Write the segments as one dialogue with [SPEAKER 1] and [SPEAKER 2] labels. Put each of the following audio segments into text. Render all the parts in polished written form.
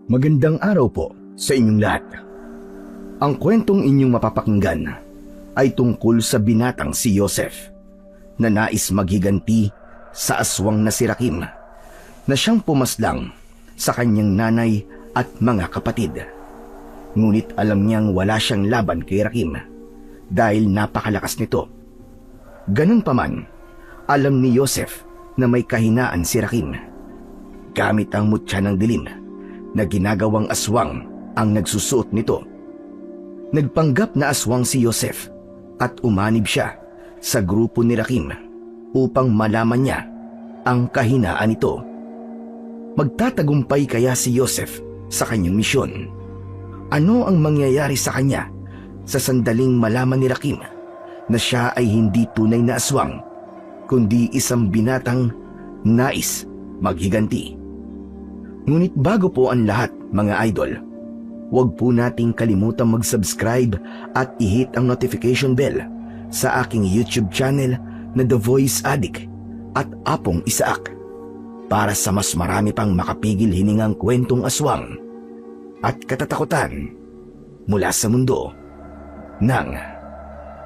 [SPEAKER 1] Magandang araw po sa inyong lahat. Ang kwentong inyong mapapakinggan ay tungkol sa binatang si Joseph na nais maghiganti sa aswang na si Rakim na siyang pumaslang sa kanyang nanay at mga kapatid. Ngunit alam niyang wala siyang laban kay Rakim dahil napakalakas nito. Ganun pa man, alam ni Joseph na may kahinaan si Rakim. Gamit ang mutya ng dilim na ginagawang aswang ang nagsusuot nito. Nagpanggap na aswang si Joseph at umanib siya sa grupo ni Rakim upang malaman niya ang kahinaan nito. Magtatagumpay kaya si Joseph sa kanyang misyon? Ano ang mangyayari sa kanya sa sandaling malaman ni Rakim na siya ay hindi tunay na aswang kundi isang binatang nais maghiganti? Ngunit bago po ang lahat, mga idol, huwag po nating kalimutang mag-subscribe at i-hit ang notification bell sa aking YouTube channel na The Voice Addict at Apong Isaak para sa mas marami pang makapigil hiningang kwentong aswang at katatakutan mula sa mundo ng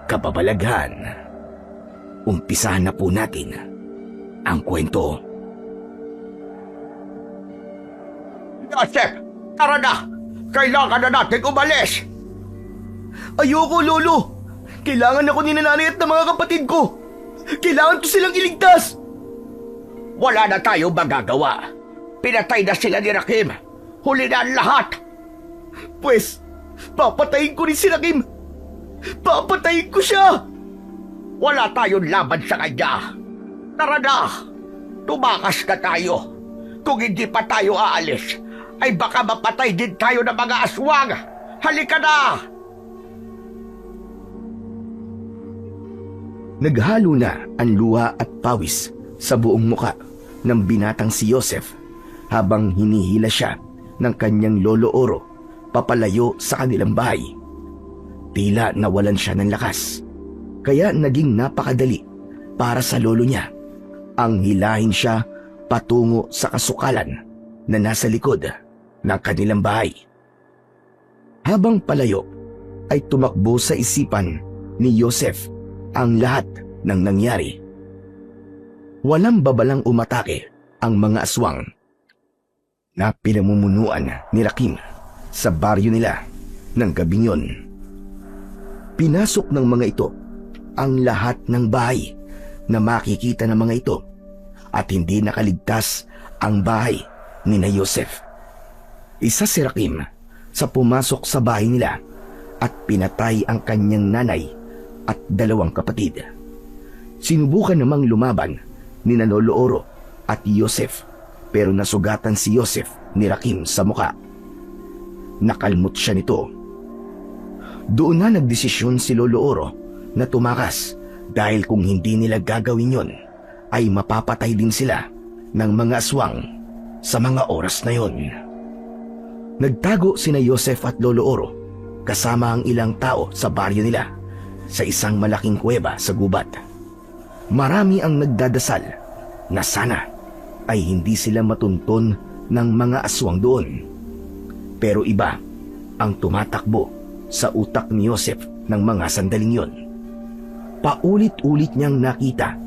[SPEAKER 1] kababalaghan. Umpisahan na po natin ang kwento.
[SPEAKER 2] Joseph, tara na! Kailangan na natin umalis!
[SPEAKER 1] Ayoko, Lolo! Kailangan ako ni nanay at ng mga kapatid ko! Kailangan ko silang iligtas!
[SPEAKER 2] Wala na tayo magagawa. Pinatay na sila ni Rakim. Huli na ang lahat.
[SPEAKER 1] Pwes, papatayin ko rin si Rakim! Papatayin ko siya!
[SPEAKER 2] Wala tayong laban sa kanya. Tara na! Tumakas na tayo. Kung hindi pa tayo aalis, ay baka mapatay din tayo ng mga aswang. Halika na!
[SPEAKER 1] Naghalo na ang luha at pawis sa buong muka ng binatang si Joseph habang hinihila siya ng kanyang lolo Oro papalayo sa kanilang bahay. Tila nawalan siya ng lakas, kaya naging napakadali para sa lolo niya ang hilahin siya patungo sa kasukalan na nasa likod ng kanilang bahay. Habang palayo ay tumakbo sa isipan ni Joseph ang lahat ng nangyari. Walang babalang umatake ang mga aswang na pinamumunuan ni Rakim sa baryo nila ng gabing yon. Pinasok ng mga ito ang lahat ng bahay na makikita ng mga ito at hindi nakaligtas ang bahay ni na Joseph. Isa si Rakim sa pumasok sa bahay nila at pinatay ang kanyang nanay at dalawang kapatid. Sinubukan namang lumaban ni Lolo Oro at Joseph pero nasugatan si Joseph ni Rakim sa muka. Nakalmot siya nito. Doon na nagdesisyon si Lolo Oro na tumakas dahil kung hindi nila gagawin yon ay mapapatay din sila ng mga aswang sa mga oras na yon. Nagtago sina Joseph at Lolo Oro kasama ang ilang tao sa baryo nila sa isang malaking kuweba sa gubat. Marami ang nagdadasal na sana ay hindi sila matunton ng mga aswang doon. Pero iba ang tumatakbo sa utak ni Joseph ng mga sandaling yon. Paulit-ulit niyang nakita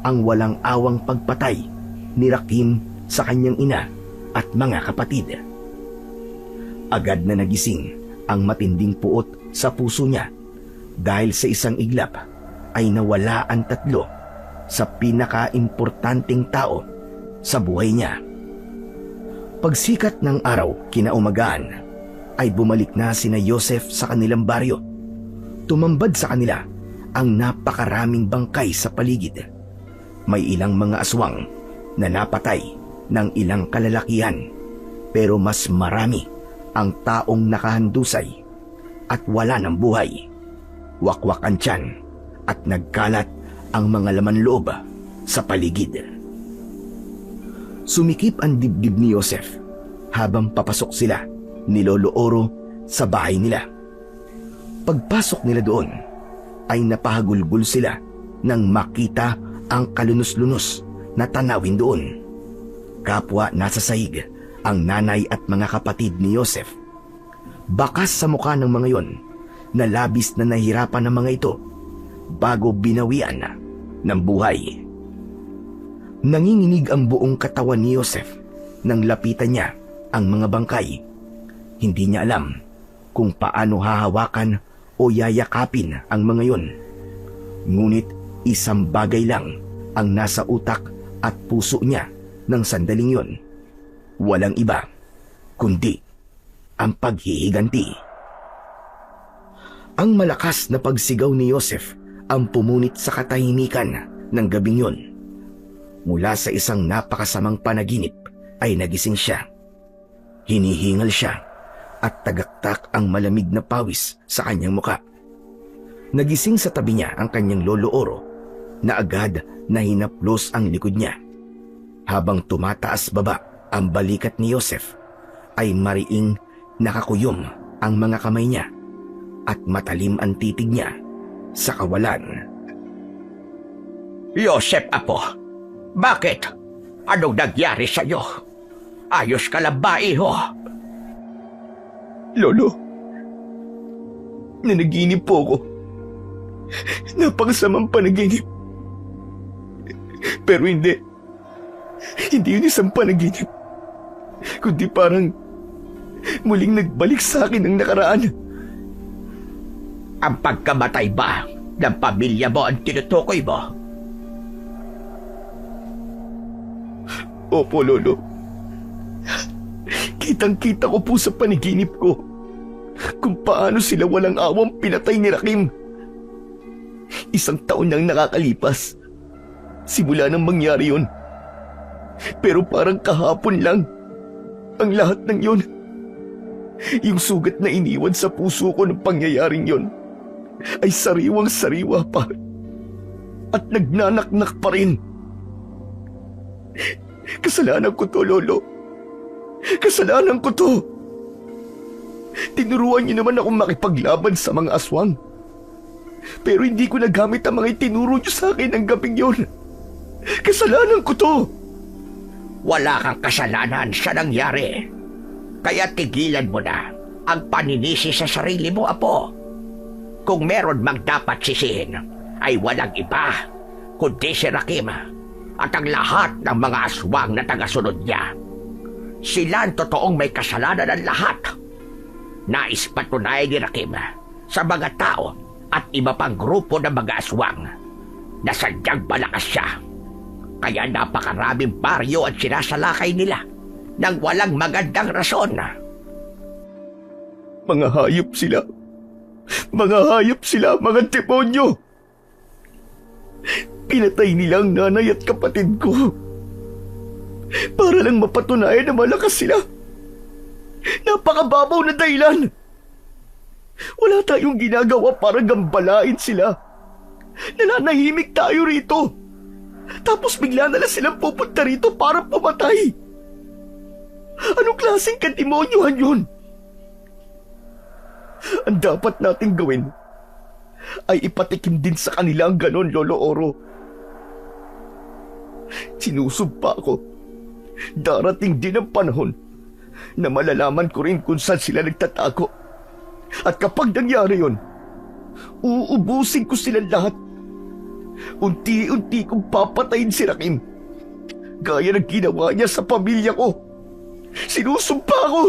[SPEAKER 1] ang walang awang pagpatay ni Rakim sa kanyang ina at mga kapatid. Agad na nagising ang matinding puot sa puso niya dahil sa isang iglap ay nawala ang tatlo sa pinaka-importanteng tao sa buhay niya. Pagsikat ng araw kinaumagaan ay bumalik na sina Joseph sa kanilang baryo. Tumambad sa kanila ang napakaraming bangkay sa paligid. May ilang mga aswang na napatay ng ilang kalalakihan pero mas marami ang taong nakahandusay at wala ng buhay. Wakwak ang tiyan at nagkalat ang mga laman loob sa paligid. Sumikip ang dibdib ni Joseph habang papasok sila ni Lolo Oro sa bahay nila. Pagpasok nila doon ay napahagulgul sila nang makita ang kalunos-lunos na tanawin doon. Kapwa nasa sahig ang nanay at mga kapatid ni Joseph. Bakas sa mukha ng mga yon na labis na nahirapan ng mga ito bago binawian ng buhay. Nanginginig ang buong katawan ni Joseph nang lapitan niya ang mga bangkay. Hindi niya alam kung paano hahawakan o yayakapin ang mga yon. Ngunit isang bagay lang ang nasa utak at puso niya ng sandaling yon. Walang iba kundi ang paghihiganti. Ang malakas na pagsigaw ni Joseph ang pumunit sa katahimikan ng gabing yon. Mula sa isang napakasamang panaginip ay nagising siya. Hinihingal siya at tagaktak ang malamig na pawis sa kanyang muka. Nagising sa tabi niya ang kanyang lolo Oro na agad na hinaplos ang likod niya. Habang tumataas baba ang balikat ni Joseph ay mariing nakakuyom ang mga kamay niya at matalim ang titig niya sa kawalan.
[SPEAKER 2] Joseph, apo, bakit? Anong nangyari sa'yo? Ayos ka lang ba, iho?
[SPEAKER 1] Lolo, nanaginip po ako. Napakasamang panaginip. Pero hindi yun isang panaginip, kundi parang muling nagbalik sa akin ang nakaraan.
[SPEAKER 2] Ang pagkamatay ba ng pamilya mo ang tinutukoy mo?
[SPEAKER 1] Opo, Lolo. Kitang-kita ko po sa panaginip ko kung paano sila walang awang pinatay ni Rakim. 1 taon nang nakakalipas simula nang mangyari yun. Pero parang kahapon lang ang lahat ng yun. Yung sugat na iniwan sa puso ko ng pangyayaring yun ay sariwang-sariwa pa at nagnanaknak pa rin. Kasalanan ko to, Lolo. Kasalanan ko to. Tinuruan niyo naman akong makipaglaban sa mga aswang. Pero hindi ko nagamit ang mga itinuro niyo sa akin ng gabing yun. Kasalanan ko to.
[SPEAKER 2] Wala kang kasalanan sa nangyari. Kaya tigilan mo na ang paninisi sa sarili mo, apo. Kung meron mang dapat sisihin, ay walang iba kundi si Rakim at ang lahat ng mga aswang na tagasunod niya. Sila ang totoong may kasalanan ng lahat. Nais patunayan ni Rakim sa mga tao at iba pang grupo ng mga aswang na sadyang malakas siya. Kaya napakaraming baryo at sinasalakay nila nang walang magandang rason.
[SPEAKER 1] Mga hayop sila. Mga hayop sila, mga demonyo. Pinatay nila ang nanay at kapatid ko para lang mapatunayan na malakas sila. Napakababaw na dahilan. Wala tayong ginagawa para gambalain sila. Nananahimik tayo rito. Tapos bigla na lang silang pupunta rito para pumatay. Anong klaseng kademonyohan yun? Ang dapat nating gawin ay ipatikim din sa kanila ang ganon, Lolo Oro. Sinusumpa ko, darating din ang panahon na malalaman ko rin kung saan sila nagtatago. At kapag nangyari yun, uubusin ko silang lahat. Unti-unti kong papatayin si Rakim, gaya ng ginawa niya sa pamilya ko. Sinusumpa ko.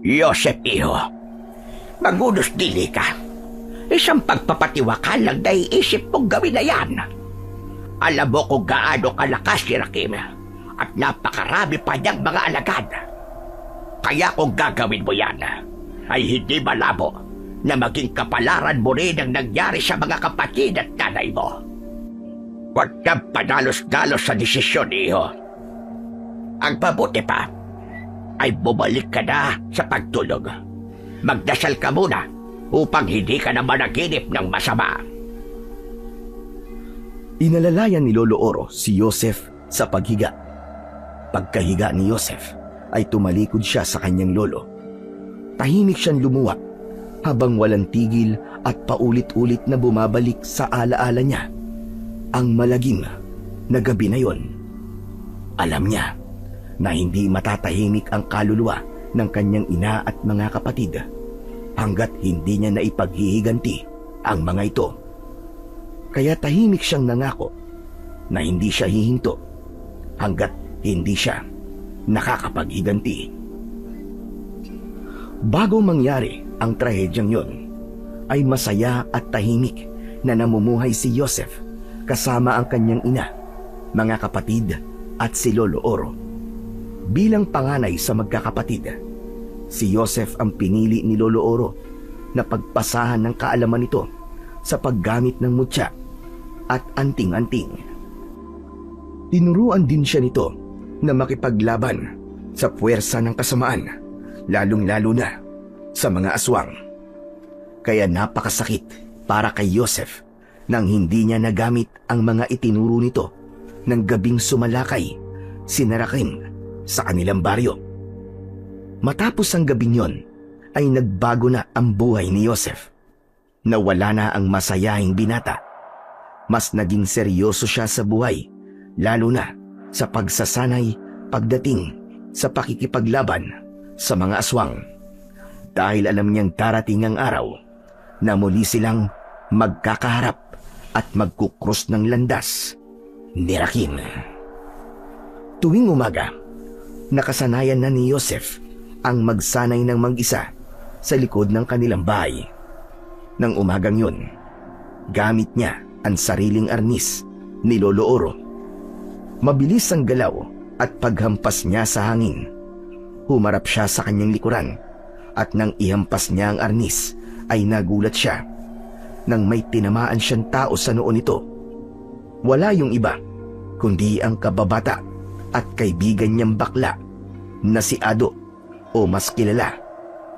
[SPEAKER 2] Joseph, iho, magunos dili ka. Isang pagpapatiwakal lang na iisip mong gawin na yan. Alam mo kung gaano kalakas si Rakim at napakarami pa niyang mga alagad. Kaya kung gagawin mo yan, ay hindi malabo na maging kapalaran mo rin ang nangyari sa mga kapatid at nanay mo. Huwag kang padalos-dalos sa desisyon, iho. Ang mabuti pa ay bumalik ka na sa pagtulog. Magdasal ka muna upang hindi ka na managinip ng masama.
[SPEAKER 1] Inalalayan ni Lolo Oro si Joseph sa paghiga. Pagkahiga ni Joseph ay tumalikod siya sa kanyang lolo. Tahimik siyang lumuwa habang walang tigil at paulit-ulit na bumabalik sa alaala niya ang malagim na gabi na yon. Alam niya na hindi matatahimik ang kaluluwa ng kanyang ina at mga kapatid hanggat hindi niya naipaghihiganti ang mga ito. Kaya tahimik siyang nangako na hindi siya hihinto hanggat hindi siya nakakapaghiganti. Bago mangyari ang trahedyang yon, ay masaya at tahimik na namumuhay si Joseph kasama ang kanyang ina, mga kapatid at si Lolo Oro. Bilang panganay sa magkakapatid, si Joseph ang pinili ni Lolo Oro na pagpasahan ng kaalaman nito sa paggamit ng mutya at anting-anting. Tinuruan din siya nito na makipaglaban sa puwersa ng kasamaan, lalong-lalo na sa mga aswang. Kaya napakasakit para kay Joseph nang hindi niya nagamit ang mga itinuro nito ng gabing sumalakay sina Rakim sa kanilang baryo. Matapos ang gabing yon, ay nagbago na ang buhay ni Joseph. Nawala na ang masayahing binata. Mas naging seryoso siya sa buhay, lalo na sa pagsasanay pagdating sa pakikipaglaban sa mga aswang. Dahil alam niyang darating ang araw na muli silang magkakaharap at magkukrus ng landas ni Rakim. Tuwing umaga, nakasanayan na ni Joseph ang magsanay ng mag-isa sa likod ng kanilang bahay. Nang umagang yun, gamit niya ang sariling arnis ni Lolo Oro. Mabilis ang galaw at paghampas niya sa hangin. Humarap siya sa kanyang likuran at nang ihampas niya ang arnis ay nagulat siya nang may tinamaan siyang tao sa noo nito. Wala yung iba kundi ang kababata at kaibigan niyang bakla na si Ado, o mas kilala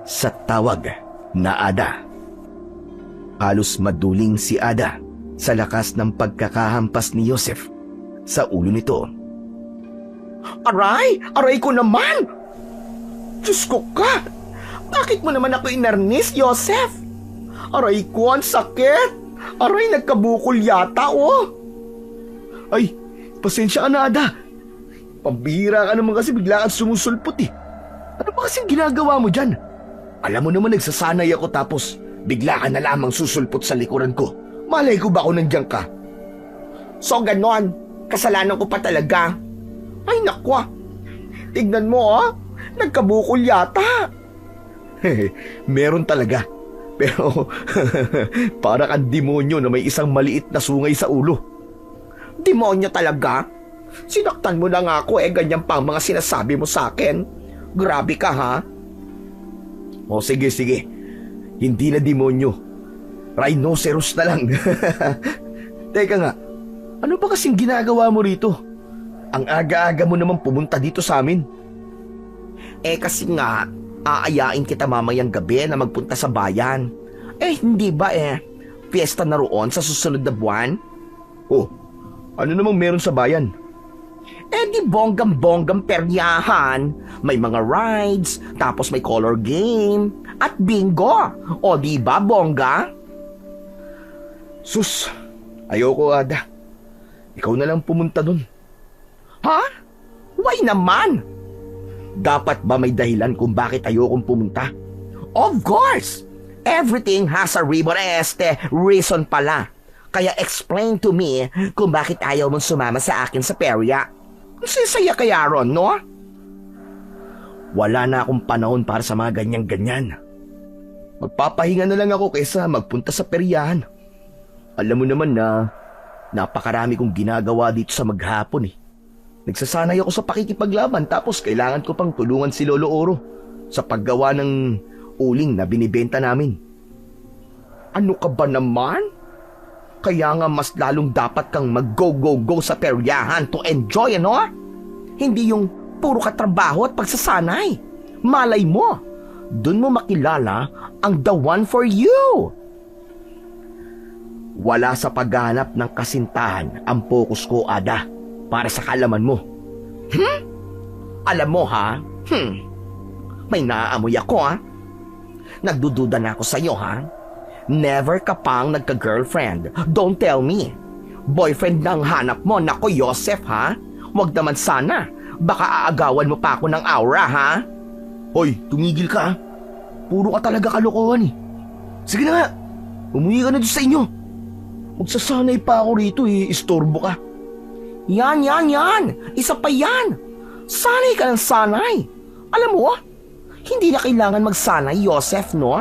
[SPEAKER 1] sa tawag na Ada. Halos maduling si Ada sa lakas ng pagkakahampas ni Joseph sa ulo nito.
[SPEAKER 2] Aray! Aray ko naman! Diyos ko ka! Bakit mo naman ako inarnis, Joseph? Aray ko, ang sakit! Aray, nagkabukol yata, oh!
[SPEAKER 1] Ay, pasensya ka na, Ada. Pambihira ka naman kasi bigla kang sumusulpot eh. Ano ba kasing ginagawa mo dyan? Alam mo naman nagsasanay ako tapos bigla ka na lamang susulpot sa likuran ko. Malay ko ba kung nandiyan ka?
[SPEAKER 2] So ganon, kasalanan ko pa talaga. Ay nakwa, tignan mo oh, nagkabukol yata.
[SPEAKER 1] Meron talaga. Pero para kang demonyo na may isang maliit na sungay sa ulo.
[SPEAKER 2] Demonyo talaga? Sinaktan mo na nga ako ganyan pa ang mga sinasabi mo sa akin. Grabe ka ha?
[SPEAKER 1] O sige. Hindi na demonyo. Rhinoceros na lang. Teka nga, ano ba kasing ginagawa mo rito? Ang aga-aga mo naman pumunta dito sa amin.
[SPEAKER 2] Kasi nga, aayain kita mamayang gabi na magpunta sa bayan. Hindi ba piyesta na roon sa susunod na buwan?
[SPEAKER 1] Oh, ano namang meron sa bayan?
[SPEAKER 2] Di bonggam-bonggam peryahan. May mga rides, tapos may color game, at bingo. O di ba bongga?
[SPEAKER 1] Sus, ayoko Ada. Ikaw na lang pumunta dun.
[SPEAKER 2] Ha? Why naman?
[SPEAKER 1] Dapat ba may dahilan kung bakit ayokong pumunta?
[SPEAKER 2] Of course! Everything has a reason pala. Kaya explain to me kung bakit ayaw mong sumama sa akin sa perya. Sisaya kaya ron, no?
[SPEAKER 1] Wala na akong panahon para sa mga ganyan-ganyan. Magpapahinga na lang ako kaysa magpunta sa peryahan. Alam mo naman na napakarami kong ginagawa dito sa maghapon eh. Nagsasanay ako sa pakikipaglaban tapos kailangan ko pang tulungan si Lolo Oro sa paggawa ng uling na binibenta namin.
[SPEAKER 2] Ano ka ba naman? Kaya nga mas lalong dapat kang mag-go sa peryahan to enjoy, ano? Hindi yung puro katrabaho at pagsasanay. Malay mo, dun mo makilala ang the one for you.
[SPEAKER 1] Wala sa paghahanap ng kasintahan ang focus ko, Ada, para sa kaalaman mo.
[SPEAKER 2] Alam mo ha? May naaamoy ako ha? Nagdududa na ako sa'yo ha? Never ka pang nagka-girlfriend. Don't tell me. Boyfriend na ang hanap mo. Nako, Joseph ha? Wag naman sana. Baka aagawan mo pa ako ng aura, ha?
[SPEAKER 1] Hoy, tumigil ka ah. Puro ka talaga kalokohan eh. Sige na nga, umuwi ka na doon sa inyo. Magsasanay pa ako rito eh, istorbo ka.
[SPEAKER 2] Yan. Isa pa yan. Sanay ka ng sanay. Alam mo, hindi na kailangan magsanay, Joseph, no?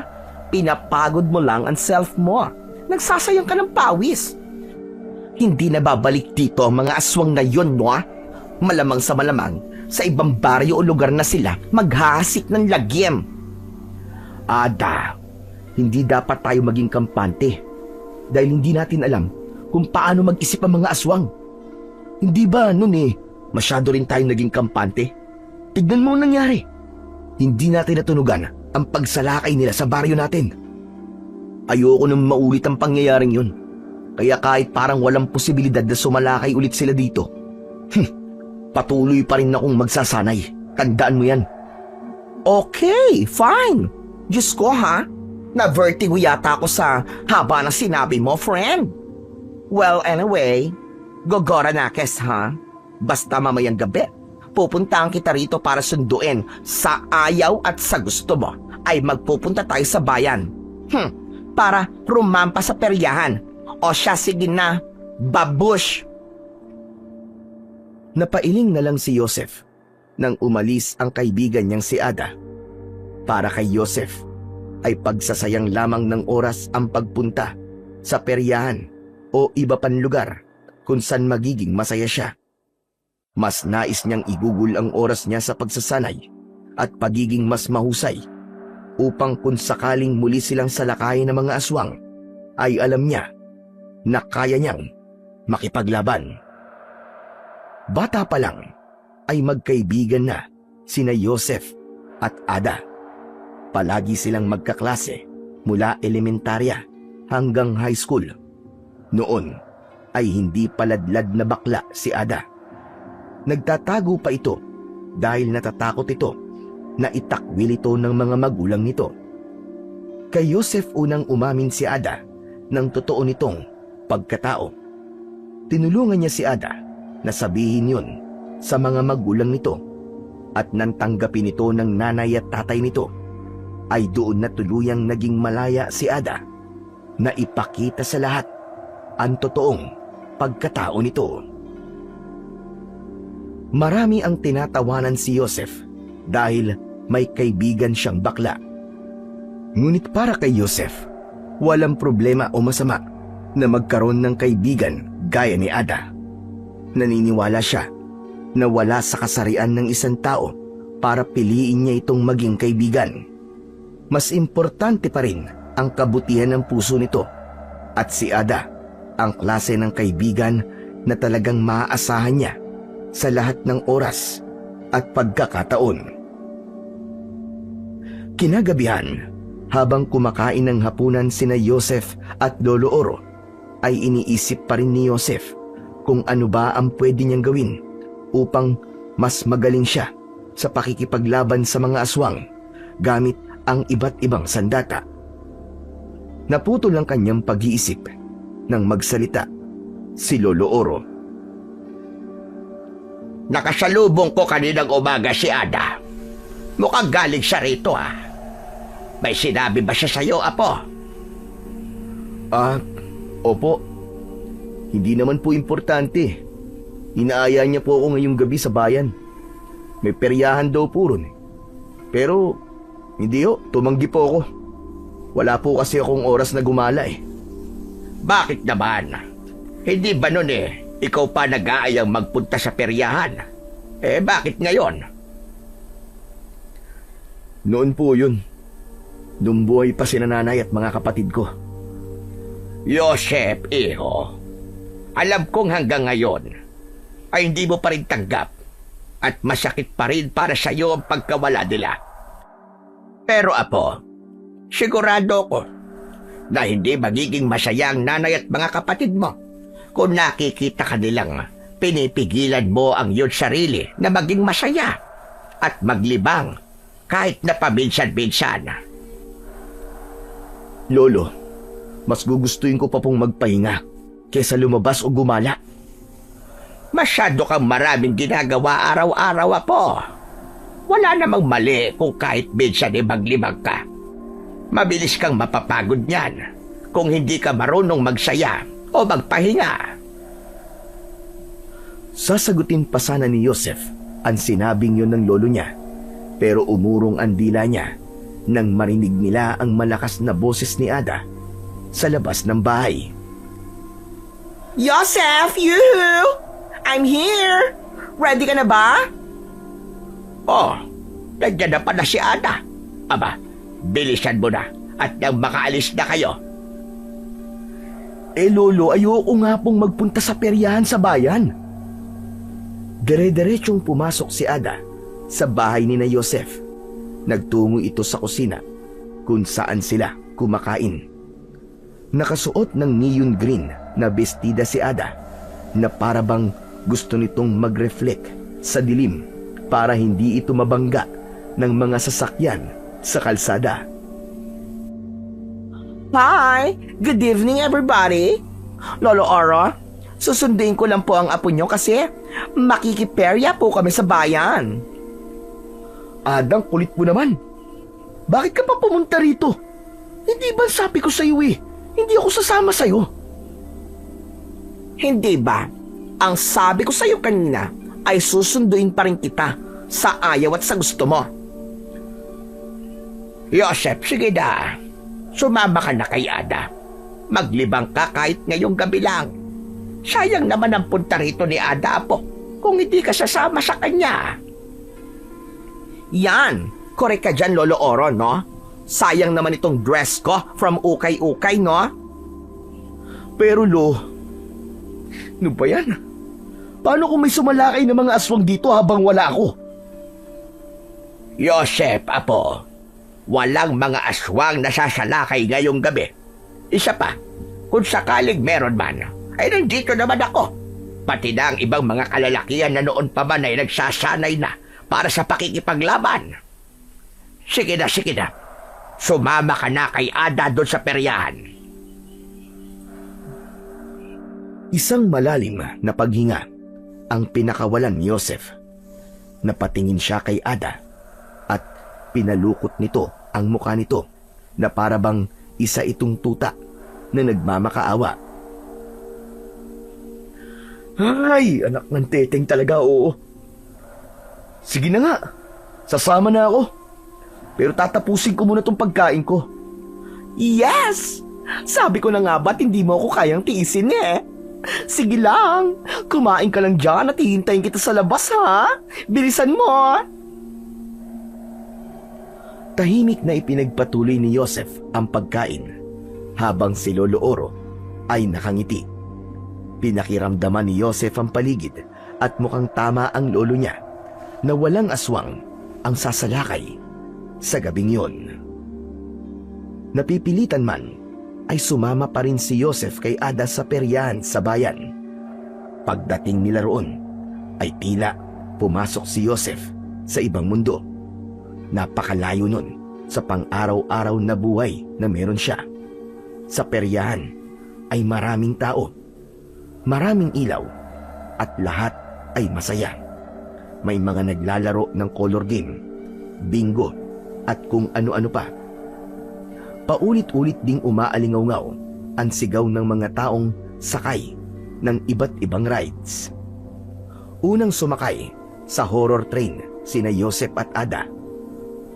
[SPEAKER 2] Pinapagod mo lang ang self mo. Nagsasayang ka ng pawis. Hindi na babalik dito ang mga aswang na yon, no? Malamang sa malamang, sa ibang baryo o lugar na sila maghahasik ng lagim.
[SPEAKER 1] Ada, hindi dapat tayo maging kampante dahil hindi natin alam kung paano mag-isip ang mga aswang. Hindi ba nun masyado rin tayong naging kampante? Tignan mo ang nangyari. Hindi natin natunugan ang pagsalakay nila sa baryo natin. Ayoko nang maulit ang pangyayaring yun. Kaya kahit parang walang posibilidad na sumalakay ulit sila dito, patuloy pa rin akong magsasanay. Tandaan mo yan.
[SPEAKER 2] Okay, fine. Diyos ko, ha? Na-vertigo yata ako sa haba na sinabi mo, friend. Well, anyway, gogora na kes, ha? Basta mamayang gabi, pupuntahan kita rito para sunduin. Sa ayaw at sa gusto mo, ay magpupunta tayo sa bayan. Para rumampa sa peryahan. O siya, sige na, babush.
[SPEAKER 1] Napailing na lang si Joseph nang umalis ang kaibigan niyang si Ada. Para kay Joseph ay pagsasayang lamang ng oras ang pagpunta sa peryahan o iba pang lugar kung saan magiging masaya siya. Mas nais niyang igugol ang oras niya sa pagsasanay at pagiging mas mahusay upang kung sakaling muli silang salakayin ng mga aswang ay alam niya na kaya niyang makipaglaban. Bata pa lang ay magkaibigan na sina Joseph at Ada. Palagi silang magkaklase mula elementarya hanggang high school. Noon ay hindi paladlad na bakla si Ada. Nagtatago pa ito dahil natatakot ito na itakwil ito ng mga magulang nito. Kay Joseph unang umamin si Ada ng totoo nitong pagkatao. Tinulungan niya si Ada na sabihin yun sa mga magulang nito at nang tanggapin ito ng nanay at tatay nito ay doon na tuluyang naging malaya si Ada na ipakita sa lahat ang totoong pagkatao nito. Marami ang tinatawanan si Joseph dahil may kaibigan siyang bakla. Ngunit para kay Joseph, walang problema o masama na magkaroon ng kaibigan gaya ni Ada. Naniniwala siya na wala sa kasarian ng isang tao para piliin niya itong maging kaibigan. Mas importante pa rin ang kabutihan ng puso nito at si Ada ang klase ng kaibigan na talagang maaasahan niya sa lahat ng oras at pagkakataon. Kinagabihan, habang kumakain ng hapunan sina Joseph at Lolo Oro, ay iniisip pa rin ni Joseph kung ano ba ang pwede niyang gawin upang mas magaling siya sa pakikipaglaban sa mga aswang gamit ang iba't ibang sandata. Naputol ang kanyang pag-iisip nang magsalita si Lolo Oro.
[SPEAKER 2] Nakasalubong ko kaninang umaga si Ada. Mukhang galing siya rito, ha? May sinabi ba siya sa'yo, Apo?
[SPEAKER 1] Opo. Hindi naman po importante. Inaaya niya po ako ngayong gabi sa bayan. May peryahan daw po ron. Pero hindi tumanggi po ako. Wala po kasi akong oras na gumala eh.
[SPEAKER 2] Bakit naman? Hindi ba nun ikaw pa nag-aayang magpunta sa peryahan? Bakit ngayon?
[SPEAKER 1] Noon po yun. Nung buhay pa si nanay at mga kapatid ko.
[SPEAKER 2] Joseph, iho. Alam kong hanggang ngayon ay hindi mo pa rin tanggap at masakit pa rin para sa iyo ang pagkawala nila. Pero Apo, sigurado ko na hindi magiging masaya ang nanay at mga kapatid mo kung nakikita ka nilang pinipigilan mo ang iyong sarili na maging masaya at maglibang kahit na paminsan-minsan.
[SPEAKER 1] Lolo, mas gugustuhin ko pa pong magpahinga kesa lumabas o gumala.
[SPEAKER 2] Masyado kang maraming ginagawa araw-araw, Apo. Wala namang mali kung kahit minsan maglibang ka. Mabilis kang mapapagod niyan kung hindi ka marunong magsaya o magpahinga.
[SPEAKER 1] Sasagutin pa sana ni Joseph ang sinabing yun ng lolo niya, pero umurong ang dila niya nang marinig nila ang malakas na boses ni Ada sa labas ng bahay.
[SPEAKER 3] Joseph, yoo-hoo! I'm here! Ready ka na ba?
[SPEAKER 2] Oh, nandiyan na pala si Ada. Aba, bilisan mo na at nang makaalis na kayo.
[SPEAKER 1] Lolo, ayoko nga pong magpunta sa peryahan sa bayan. Dire-diretsong pumasok si Ada sa bahay ni na Joseph. Nagtungo ito sa kusina kung saan sila kumakain. Nakasuot ng neon green na bestida si Ada na parabang gusto nitong mag-reflect sa dilim para hindi ito mabangga ng mga sasakyan sa kalsada.
[SPEAKER 3] Hi! Good evening, everybody! Lolo Oro, susunduin ko lang po ang apo nyo kasi makikiperya po kami sa bayan.
[SPEAKER 1] Adang, kulit mo naman. Bakit ka pa pumunta rito? Hindi ba sabi ko sa iyo hindi ako sasama sa iyo.
[SPEAKER 3] Hindi ba? Ang sabi ko sa'yo kanina ay susunduin pa rin kita sa ayaw at sa gusto mo.
[SPEAKER 2] Joseph, sige na. Sumama ka na kay Ada. Maglibang ka kahit ngayong gabi lang. Sayang naman ang punta rito ni Ada, Apo, kung hindi ka sasama sa kanya.
[SPEAKER 3] Yan! Korek ka dyan, Lolo Oro, no? Sayang naman itong dress ko from ukay-ukay, no?
[SPEAKER 1] Pero ano ba yan? Paano kung may sumalakay ng mga aswang dito habang wala ako?
[SPEAKER 2] Joseph, Apo, walang mga aswang nasasalakay ngayong gabi. Isa pa, kung sakaling meron man, ay nandito naman ako. Pati na ang ibang mga kalalakihan na noon pa man ay nagsasanay na para sa pakikipaglaban. Sige na, sige na. Sumama ka na kay Ada doon sa peryahan.
[SPEAKER 1] Isang malalim na paghinga ang pinakawalan ni Joseph. Napatingin siya kay Ada at pinalukot nito ang mukha nito na parabang isa itong tuta na nagmamakaawa. Ay, anak ng teteng talaga, oo. Sige na nga, sasama na ako. Pero tatapusin ko muna tong pagkain ko.
[SPEAKER 3] Yes! Sabi ko na nga ba't hindi mo ako kayang tiisin eh? Sige lang, kumain ka lang dyan at hihintayin kita sa labas ha? Bilisan mo!
[SPEAKER 1] Tahimik na ipinagpatuloy ni Joseph ang pagkain habang si Lolo Oro ay nakangiti. Pinakiramdaman ni Joseph ang paligid at mukhang tama ang lolo niya na walang aswang ang sasalakay sa gabing yon. Napipilitan man ay sumama pa rin si Joseph kay Ada sa peryahan sa bayan. Pagdating nila roon ay tila pumasok si Joseph sa ibang mundo. Napakalayo nun sa pang-araw-araw na buhay na meron siya. Sa peryahan ay maraming tao, maraming ilaw, at lahat ay masaya. May mga naglalaro ng color game, bingo, at kung ano-ano pa. Paulit-ulit ding umaalingaw-ngaw ang sigaw ng mga taong sakay ng iba't ibang rides. Unang sumakay sa horror train sina Joseph at Ada.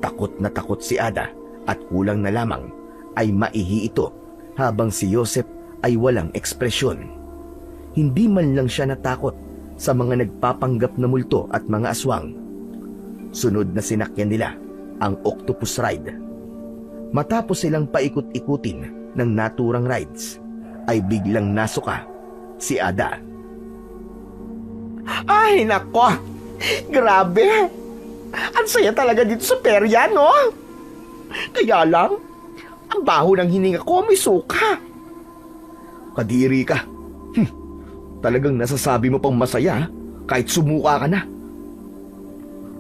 [SPEAKER 1] Takot na takot si Ada at kulang na lamang ay maihi ito habang si Joseph ay walang ekspresyon. Hindi man lang siya natakot sa mga nagpapanggap na multo at mga aswang. Sunod na sinakyan nila ang octopus ride. Matapos silang paikot-ikutin ng naturang rides, ay biglang nasuka si Ada.
[SPEAKER 3] Ay nako, grabe! Ang saya talaga dito sa perya, no? Kaya lang, ang baho ng hininga ko may suka.
[SPEAKER 1] Kadiri ka. Talagang nasasabi mo pang masaya kahit sumuka ka na.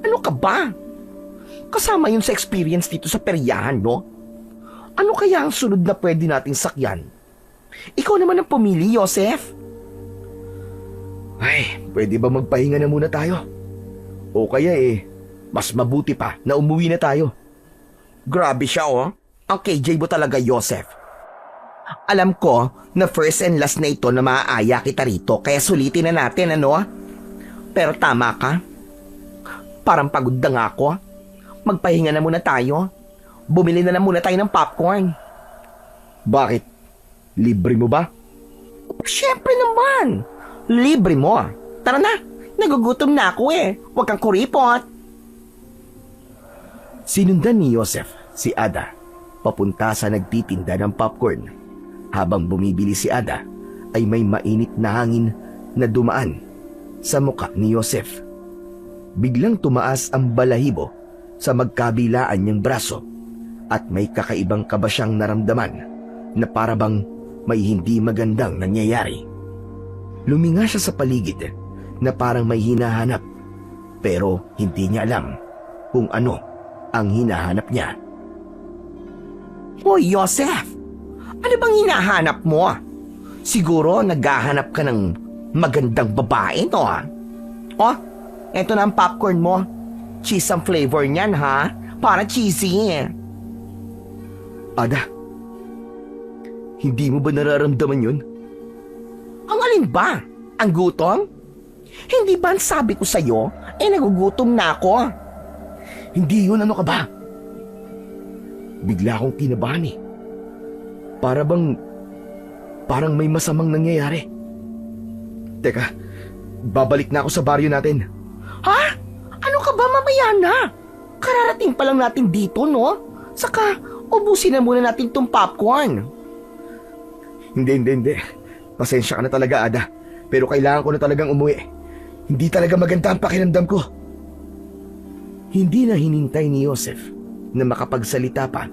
[SPEAKER 3] Ano ka ba? Kasama yun sa experience dito sa peryahan, no? Ano kaya ang sunod na pwede nating sakyan? Ikaw naman ang pumili, Joseph.
[SPEAKER 1] Ay, pwede ba magpahinga na muna tayo? O kaya mas mabuti pa na umuwi na tayo.
[SPEAKER 3] Grabe siya, oh. Ang KJ mo talaga, Joseph. Alam ko na first and last na ito na maaaya kita rito, kaya sulitin na natin, ano? Pero tama ka. Parang pagod na nga ako. Magpahinga na muna tayo. Bumili na muna tayo ng popcorn.
[SPEAKER 1] Bakit? Libre mo ba?
[SPEAKER 3] Siyempre naman. Libre mo. Tara na. Nagugutom na ako eh. Huwag kang kuripot.
[SPEAKER 1] Sinundan ni Joseph si Ada papunta sa nagtitinda ng popcorn. Habang bumibili si Ada ay may mainit na hangin na dumaan sa muka ni Joseph. Biglang tumaas ang balahibo sa magkabilaan niyang braso at may kakaibang kaba siyang naramdaman na parabang may hindi magandang nangyayari. Luminga siya sa paligid na parang may hinahanap pero hindi niya alam kung ano ang hinahanap niya.
[SPEAKER 3] Hoy, Joseph! Ano bang hinahanap mo? Siguro naghahanap ka ng magandang babae, no? Oh, eto na ang popcorn mo. Cheese ang flavor niyan, ha? Para cheesy.
[SPEAKER 1] Ada, hindi mo ba nararamdaman yun?
[SPEAKER 3] Ang alin ba? Ang gutom? Hindi ba ang sabi ko sa'yo, nagugutom na ako?
[SPEAKER 1] Hindi yun, ano ka ba? Bigla akong kinabahan Parang may masamang nangyayari. Teka, babalik na ako sa baryo natin.
[SPEAKER 3] Ha? Ano ka ba, mamaya na? Kararating pa lang natin dito, no? Saka, ubusin na muna natin tong popcorn.
[SPEAKER 1] Hindi. Pasensya ka na talaga, Ada. Pero kailangan ko na talagang umuwi. Hindi talaga maganda ang pakiramdam ko. Hindi na hinintay ni Joseph na makapagsalita pa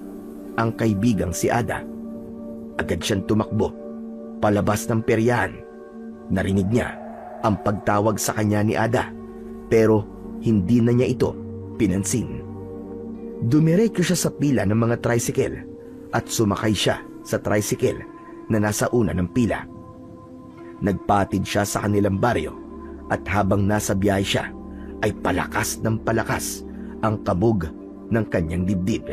[SPEAKER 1] ang kaibigang si Ada. Agad siyang tumakbo palabas ng peryahan. Narinig niya ang pagtawag sa kanya ni Ada pero hindi na niya ito pinansin. Dumiretso siya sa pila ng mga tricycle at sumakay siya sa tricycle na nasa una ng pila. Nagpatid siya sa kanilang baryo at habang nasa biyahe siya ay palakas ng palakas ang kabog ng kanyang dibdib.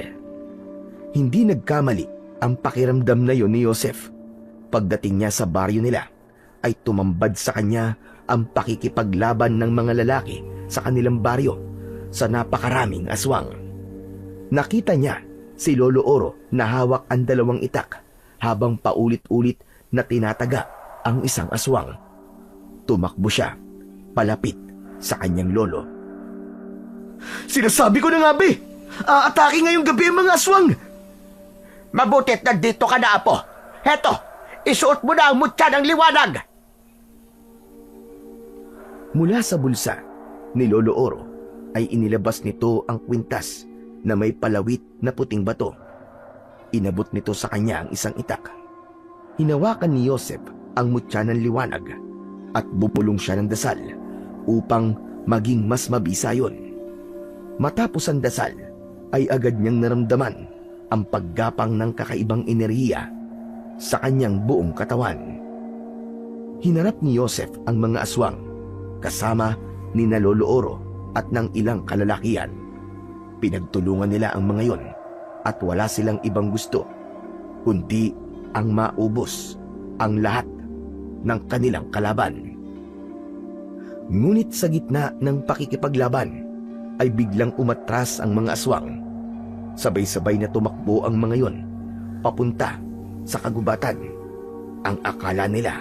[SPEAKER 1] Hindi nagkamali ang pakiramdam na yon ni Joseph. Pagdating niya sa baryo nila ay tumambad sa kanya ang pakikipaglaban ng mga lalaki sa kanilang baryo sa napakaraming aswang. Nakita niya si Lolo Oro na hawak ang dalawang itak habang paulit-ulit na tinataga ang isang aswang. Tumakbo siya palapit sa kanyang lolo.
[SPEAKER 3] Sinasabi ko na nga, be! Aatake ngayong gabi ang mga aswang!
[SPEAKER 2] Mabuti't nandito ka na, Apo. Heto, isuot mo na ang mutya ng liwanag.
[SPEAKER 1] Mula sa bulsa ni Lolo Oro ay inilabas nito ang kwintas na may palawit na puting bato. Inabot nito sa kanya ang isang itak. Hinawakan ni Joseph ang mutya ng liwanag at bubulong siya ng dasal upang maging mas mabisa yon. Matapos ang dasal ay agad niyang naramdaman ang paggapang ng kakaibang enerhiya sa kanyang buong katawan. Hinarap ni Joseph ang mga aswang kasama ni Lolo Oro at ng ilang kalalakihan. Pinagtulungan nila ang mga yon at wala silang ibang gusto kundi ang maubos ang lahat ng kanilang kalaban. Ngunit sa gitna ng pakikipaglaban ay biglang umatras ang mga aswang. Sabay-sabay na tumakbo ang mga yon papunta sa kagubatan. Ang akala nila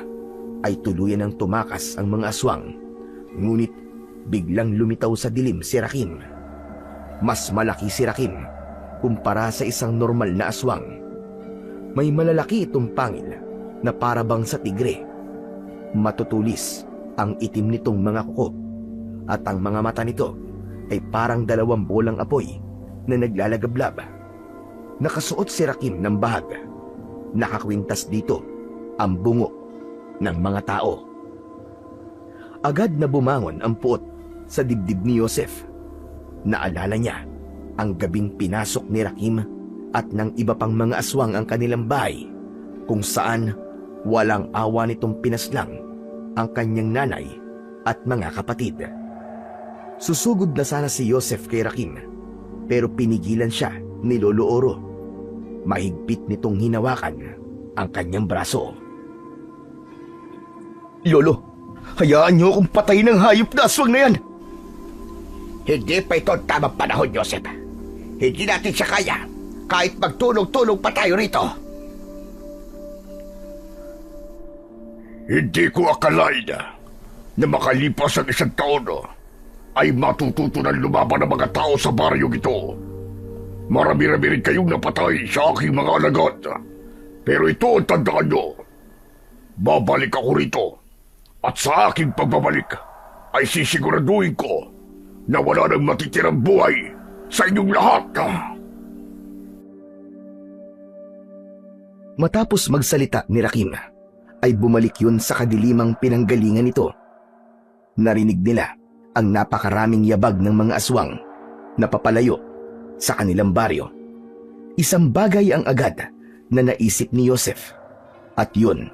[SPEAKER 1] ay tuluyan ng tumakas ang mga aswang. Ngunit biglang lumitaw sa dilim si Rakim. Mas malaki si Rakim kumpara sa isang normal na aswang. May malalaki itong pangil na parabang sa tigre. Matutulis ang itim nitong mga kuko at ang mga mata nito ay parang dalawang bolang apoy na naglalagablab. Nakasuot si Rakim ng bahag. Nakakwintas dito ang bungo ng mga tao. Agad na bumangon ang puot sa dibdib ni Joseph. Naalala niya ang gabing pinasok ni Rakim at ng iba pang mga aswang ang kanilang bahay, kung saan walang awa nitong pinaslang ang kanyang nanay at mga kapatid. Susugod na sana si Joseph kay Rakim, pero pinigilan siya ni Lolo Oro. Mahigpit nitong hinawakan ang kanyang braso.
[SPEAKER 2] Lolo, hayaan niyo akong patayin ng hayop na aswang na yan. Hindi pa ito ang tamang panahon, Joseph. Hindi natin siya kaya kahit magtulong-tulong pa tayo rito. Hindi ko akalain na makalipas ang 1 taon ay matututo ng lumaban ang mga tao sa baryong ito. Marami-rami rin kayong napatay sa aking mga alagad. Pero ito ang tandaan nyo. Babalik ako rito. At sa aking pagbabalik ay sisiguraduhin ko na wala nang matitirang buhay sa inyong lahat.
[SPEAKER 1] Matapos magsalita ni Rakim, ay bumalik yun sa kadilimang pinanggalingan nito. Narinig nila ang napakaraming yabag ng mga aswang na papalayo sa kanilang baryo. Isang bagay ang agad na naisip ni Joseph, at yun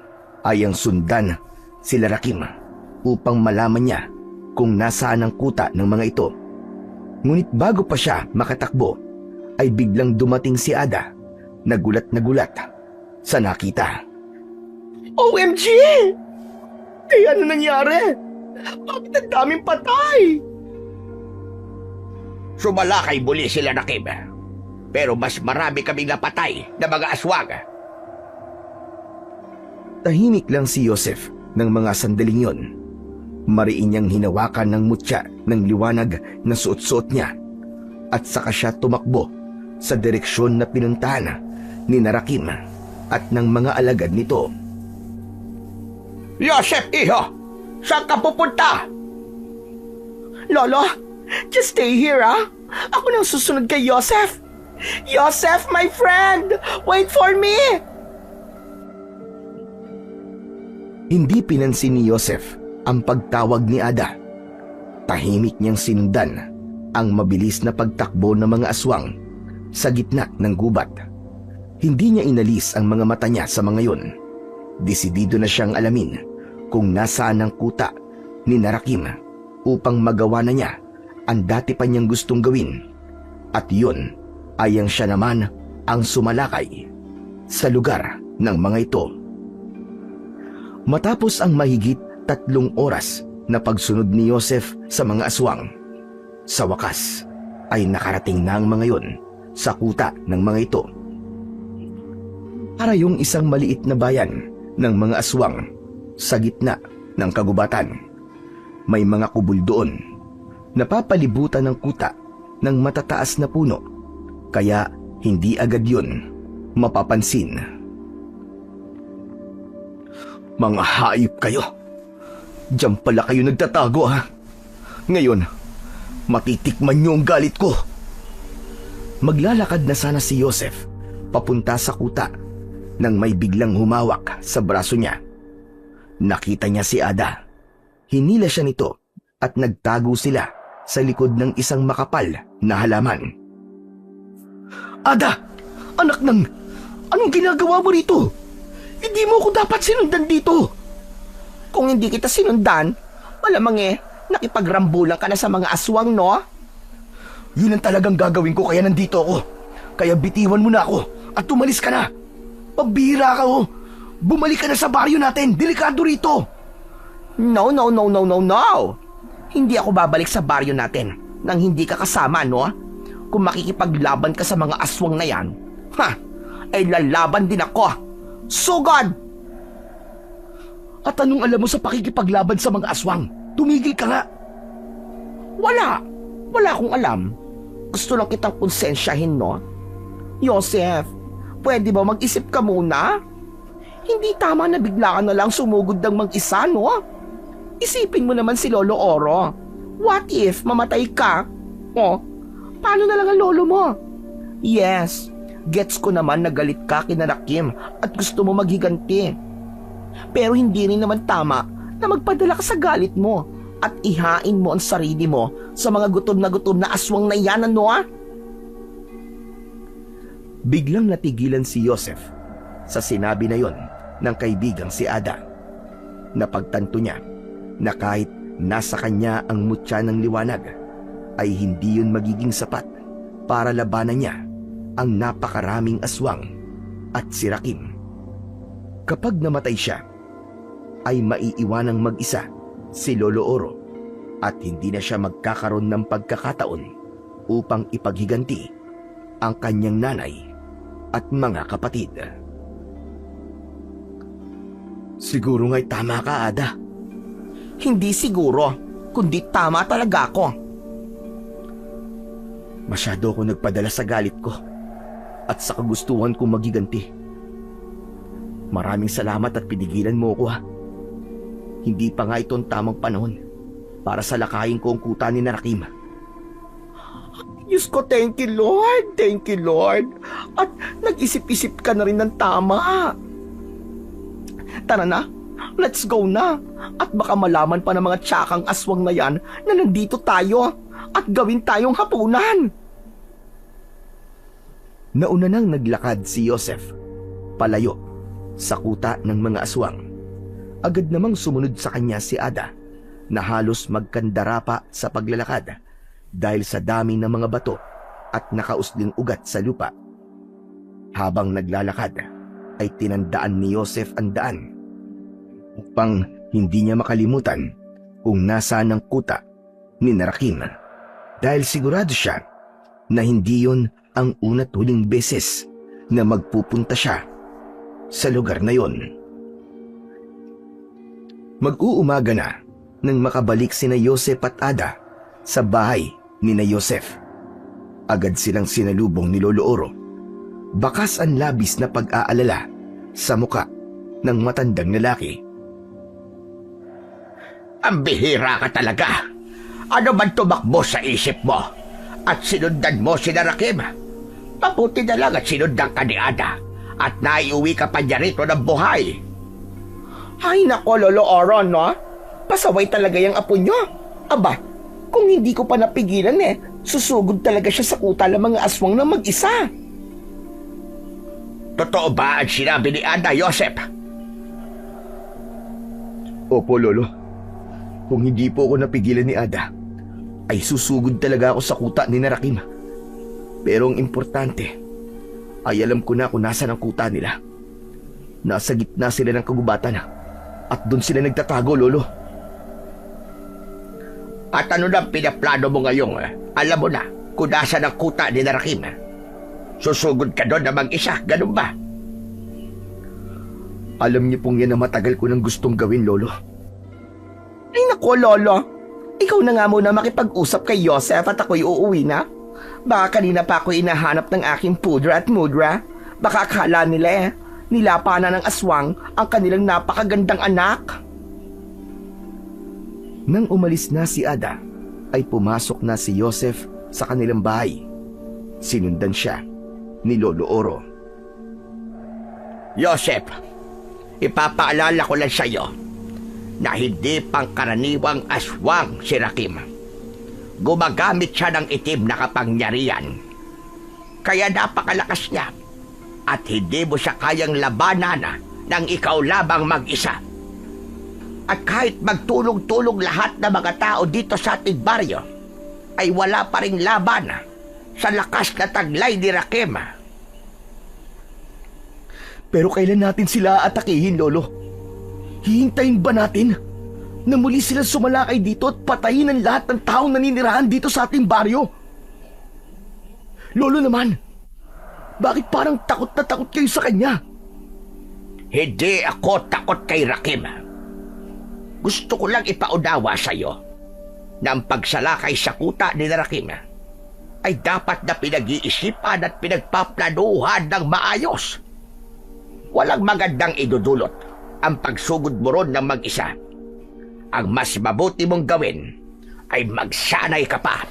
[SPEAKER 1] ay ang sundan sila Rakim upang malaman niya kung nasaan ang kuta ng mga ito. Ngunit bago pa siya makatakbo, ay biglang dumating si Ada, nagulat na gulat sa nakita.
[SPEAKER 2] OMG! Ano nangyari? Bakit ang daming patay? Sumalakay muli sila na Kim. Pero mas marami kaming napatay na mga aswang.
[SPEAKER 1] Tahimik lang si Joseph ng mga sandaling yon. Mariin niyang hinawakan ng mutya ng liwanag na suot-suot niya, at saka siya tumakbo sa direksyon na pinuntahan ni Rakim at ng mga alagad nito.
[SPEAKER 2] Joseph, iho! Saan ka pupunta?
[SPEAKER 3] Lolo, just stay here, Ako nang susunod kay Joseph. Joseph, my friend! Wait for me!
[SPEAKER 1] Hindi pinansin ni Joseph ang pagtawag ni Ada. Tahimik niyang sinundan ang mabilis na pagtakbo ng mga aswang sa gitna ng gubat. Hindi niya inalis ang mga mata niya sa mga yun. Desidido na siyang alamin kung nasaan ang kuta ni Rakim upang magawa na niya ang dati pa niyang gustong gawin. At yun ay ang siya naman ang sumalakay sa lugar ng mga ito. Matapos ang mahigit 3 oras na pagsunod ni Joseph sa mga aswang, sa wakas ay nakarating na ang mga yon sa kuta ng mga ito. Para yung isang maliit na bayan ng mga aswang sa gitna ng kagubatan. May mga kubul doon, napapalibutan ng kuta ng matataas na puno, kaya hindi agad yun mapapansin.
[SPEAKER 2] Mga hayop kayo! Diyan pala kayo nagtatago, Ngayon, matitikman niyo ang galit ko.
[SPEAKER 1] Maglalakad na sana si Joseph papunta sa kuta nang may biglang humawak sa braso niya. Nakita niya si Ada. Hinila siya nito at nagtago sila sa likod ng isang makapal na halaman.
[SPEAKER 2] Ada! Anak ng... Anong ginagawa mo rito? Hindi mo ako dapat sinundan dito.
[SPEAKER 3] Kung hindi kita sinundan, malamang nakipagrambulan ka na sa mga aswang, no?
[SPEAKER 2] Yun ang talagang gagawin ko, kaya nandito ako. Kaya bitiwan mo na ako at tumalis ka na. Pabihira ka, Bumalik ka na sa baryo natin. Delikado rito.
[SPEAKER 3] No. Hindi ako babalik sa baryo natin nang hindi ka kasama, no? Kung makikipaglaban ka sa mga aswang na yan, ay lalaban din ako. Sugod!
[SPEAKER 2] At anong alam mo sa pakikipaglaban sa mga aswang? Tumigil ka nga.
[SPEAKER 3] Wala akong alam. Gusto lang kitang konsensyahin, no? Joseph, pwede ba mag-isip ka muna? Hindi tama na bigla ka na lang sumugod ng mag-isa, no? Isipin mo naman si Lolo Oro. What if mamatay ka? Paano na lang ang lolo mo? Yes, gets ko naman na galit ka kina Rakim at gusto mo maghiganti. Pero hindi rin naman tama na magpadala ka sa galit mo at ihain mo ang sarili mo sa mga gutom na aswang na yan, ano?
[SPEAKER 1] Biglang natigilan si Joseph sa sinabi na yon ng kaibigang si Ada. Napagtanto niya na kahit nasa kanya ang mutya ng liwanag, ay hindi yun magiging sapat para labanan niya ang napakaraming aswang at si Rakim. Kapag namatay siya, ay maiiwanang mag-isa si Lolo Oro at hindi na siya magkakaroon ng pagkakataon upang ipaghiganti ang kanyang nanay at mga kapatid. Siguro nga'y tama ka, Ada.
[SPEAKER 3] Hindi siguro, kundi tama talaga ako.
[SPEAKER 1] Masyado ako nagpadala sa galit ko at sa kagustuhan kong magiganti. Maraming salamat at pinigilan mo ko, ha. Hindi pa nga ito ang tamang panahon para salakayin ko ang kuta ni Rakim.
[SPEAKER 3] Diyos ko, thank you Lord, thank you Lord. At nag-isip-isip ka na rin ng tama. Tara na, let's go na. At baka malaman pa ng mga tsakang aswang na yan na nandito tayo at gawin tayong hapunan.
[SPEAKER 1] Nauna nang naglakad si Joseph palayo sa kuta ng mga aswang. Agad namang sumunod sa kanya si Ada na halos magkandara pa sa paglalakad dahil sa dami ng mga bato at nakausling ugat sa lupa. Habang naglalakad ay tinandaan ni Joseph ang daan upang hindi niya makalimutan kung nasaan ang kuta ni Rakim, dahil sigurado siya na hindi yun ang una't huling beses na magpupunta siya sa lugar na yon. Mag-uumaga na nang makabalik sina Joseph at Ada sa bahay ni na Joseph. Agad silang sinalubong ni Lolo Oro. Bakas ang labis na pag-aalala sa muka ng matandang lalaki.
[SPEAKER 2] Ang bihira ka talaga. Ano man tumakbo sa isip mo? At sinundan mo si Rakim? Mabuti na lang at sinundan ka ni Ada at naiuwi ka pa niya rito ng buhay.
[SPEAKER 3] Ay nako, Lolo Oro, no? Pasaway talaga yung apo nyo. Aba, kung hindi ko pa napigilan susugod talaga siya sa kuta ng mga aswang na mag-isa.
[SPEAKER 2] Totoo ba ang sinabi ni Ada, Joseph?
[SPEAKER 1] Opo, Lolo. Kung hindi po ako napigilan ni Ada, ay susugod talaga ako sa kuta ni Rakim. Pero ang importante, ay alam ko na kung nasaan ang kuta nila. Nasa gitna sila ng kagubatan at doon sila nagtatago, Lolo.
[SPEAKER 2] At ano na pinaplano mo ngayong? Alam mo na kung nasaan ang kuta ni Rakim. Susugod ka doon na mag-isa, ganun ba?
[SPEAKER 1] Alam niyo pong yan na matagal ko nang gustong gawin, Lolo.
[SPEAKER 3] Ay nako, Lolo. Ikaw na nga muna makipag-usap kay Joseph at ako'y uuwi na. Baka kanina pa ako inahanap ng aking pudra at mudra. Baka akala nila nilapanan ng aswang ang kanilang napakagandang anak.
[SPEAKER 1] Nang umalis na si Ada, ay pumasok na si Joseph sa kanilang bahay. Sinundan siya ni Lolo Oro.
[SPEAKER 2] Joseph, ipapaalala ko lang sa iyo na hindi pangkaraniwang aswang si Rakim. Gumagamit siya ng itim na kapangyarihan. Kaya napakalakas niya at hindi mo siya kayang labanan ng ikaw lamang mag-isa. At kahit magtulong-tulong lahat ng mga tao dito sa ating baryo, ay wala pa ring laban sa lakas na taglay ni Rakim.
[SPEAKER 1] Pero kailan natin sila atakihin, Lolo? Hihintayin ba natin na muli sila sumalakay dito at patayin ang lahat ng taong naninirahan dito sa ating baryo? Lolo naman, bakit parang takot na takot kayo sa kanya?
[SPEAKER 2] Hindi ako takot kay Rakim. Gusto ko lang ipaunawa sa iyo na ang pagsalakay sa kuta ni Rakim ay dapat na pinag-iisipan at pinagpaplanuhan ng maayos. Walang magandang idudulot ang pagsugod mo ron ng mag-isa. Ang mas mabuti mong gawin ay magsanay ka pa,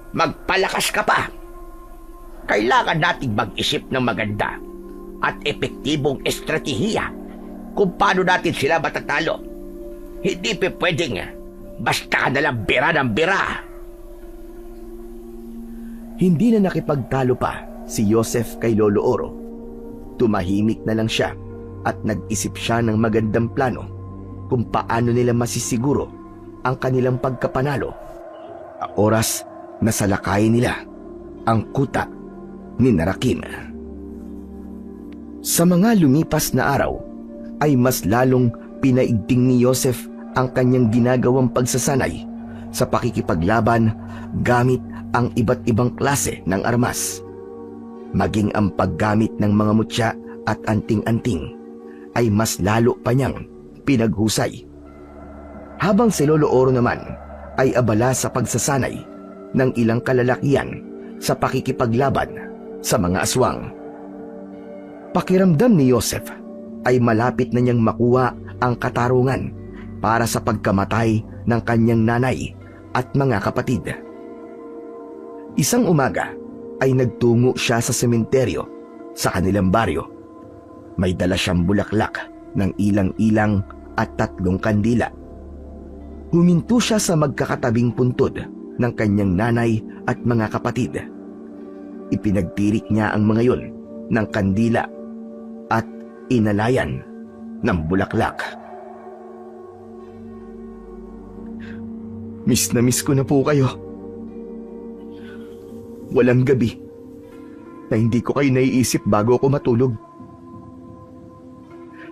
[SPEAKER 2] magpalakas ka pa. Kailangan nating mag-isip ng maganda at epektibong estratehiya kung paano natin sila matatalo. Hindi pwedeng basta ka nalang bira ng bira.
[SPEAKER 1] Hindi na nakipagtalo pa si Joseph kay Lolo Oro. Tumahimik na lang siya at nag-isip siya ng magandang plano kung paano nila masisiguro ang kanilang pagkapanalo. Oras na salakayin nila ang kuta ni Narakim. Sa mga lumipas na araw ay mas lalong pinaigting ni Joseph ang kanyang ginagawang pagsasanay sa pakikipaglaban gamit ang iba't ibang klase ng armas. Maging ang paggamit ng mga mutya at anting-anting ay mas lalo pa niyang pinaghusay. Habang si Lolo Oro naman ay abala sa pagsasanay ng ilang kalalakihan sa pakikipaglaban sa mga aswang. Pakiramdam ni Joseph ay malapit na niyang makuha ang katarungan para sa pagkamatay ng kanyang nanay at mga kapatid. Isang umaga ay nagtungo siya sa sementeryo sa kanilang baryo. May dala siyang bulaklak ng ilang-ilang at 3 kandila. Huminto siya sa magkakatabing puntod ng kanyang nanay at mga kapatid. Ipinagtirik niya ang mga yon ng kandila at inalayan ng bulaklak. Miss na miss ko na po kayo. Walang gabi na hindi ko kayo naiisip bago ako matulog.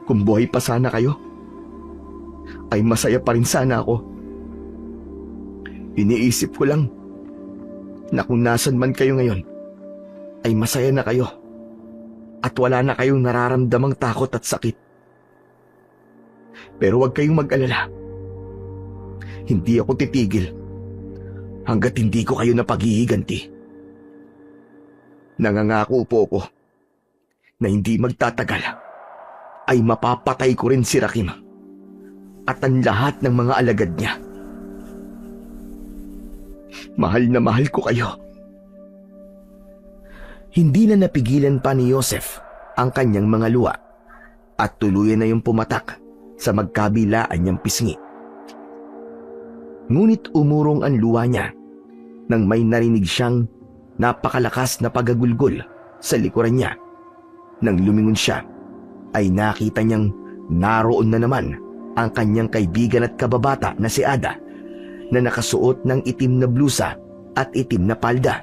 [SPEAKER 1] Kung buhay pa sana kayo, ay masaya pa rin sana ako. Iniisip ko lang na kung nasan man kayo ngayon, ay masaya na kayo at wala na kayong nararamdamang takot at sakit. Pero huwag kayong mag-alala. Hindi ako titigil hanggat hindi ko kayo napaghihiganti. Nangangako po ako na hindi magtatagal ay mapapatay ko rin si Rakim at ang lahat ng mga alagad niya. Mahal na mahal ko kayo. Hindi na napigilan pa ni Joseph ang kanyang mga luha at tuluyan na yung pumatak sa magkabilaan niyang pisngi. Ngunit umurong ang luha niya nang may narinig siyang napakalakas na pagagulgol sa likuran niya. Nang lumingon siya, ay nakita niyang naroon na naman ang kanyang kaibigan at kababata na si Ada na nakasuot ng itim na blusa at itim na palda.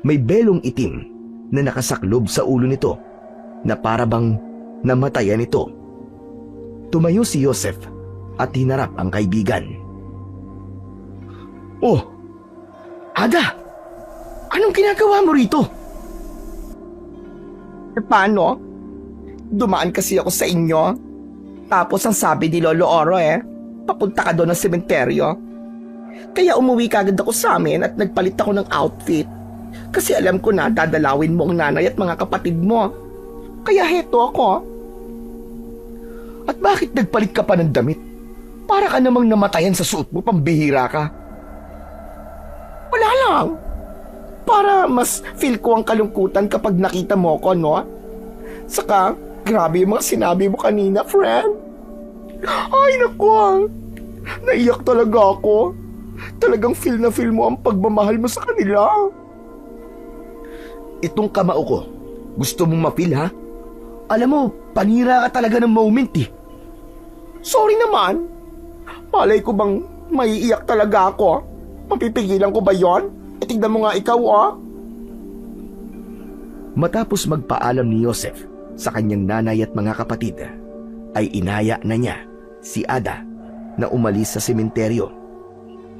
[SPEAKER 1] May belong itim na nakasaklob sa ulo nito na parabang namatayan ito. Tumayo si Joseph at hinarap ang kaibigan. "Oh, Ada! Anong ginagawa mo rito?"
[SPEAKER 3] Paano? Dumaan kasi ako sa inyo. Tapos ang sabi ni Lolo Oro papunta ka doon ng sementeryo. Kaya umuwi kagad ako sa amin at nagpalit ako ng outfit. Kasi alam ko na dadalawin mo ang nanay at mga kapatid mo. Kaya heto ako.
[SPEAKER 1] At bakit nagpalit ka pa ng damit? Para ka namang namatayan sa suot mo, pambihira ka.
[SPEAKER 3] Wala lang. Para mas feel ko ang kalungkutan kapag nakita mo ko, no? Saka, grabe yung mga sinabi mo kanina, friend. Ay, naku. Naiyak talaga ako. Talagang feel na feel mo ang pagmamahal mo sa kanila.
[SPEAKER 1] Itong kamao ko, gusto mong ma-feel, ha? Alam mo, panira ka talaga ng moment, eh.
[SPEAKER 3] Sorry naman. Malay ko bang maiiyak talaga ako? Mapipigilan ko ba yon? Tignan mo nga ikaw,
[SPEAKER 1] Matapos magpaalam ni Joseph sa kanyang nanay at mga kapatid, ay inaya na niya si Ada na umalis sa sementeryo.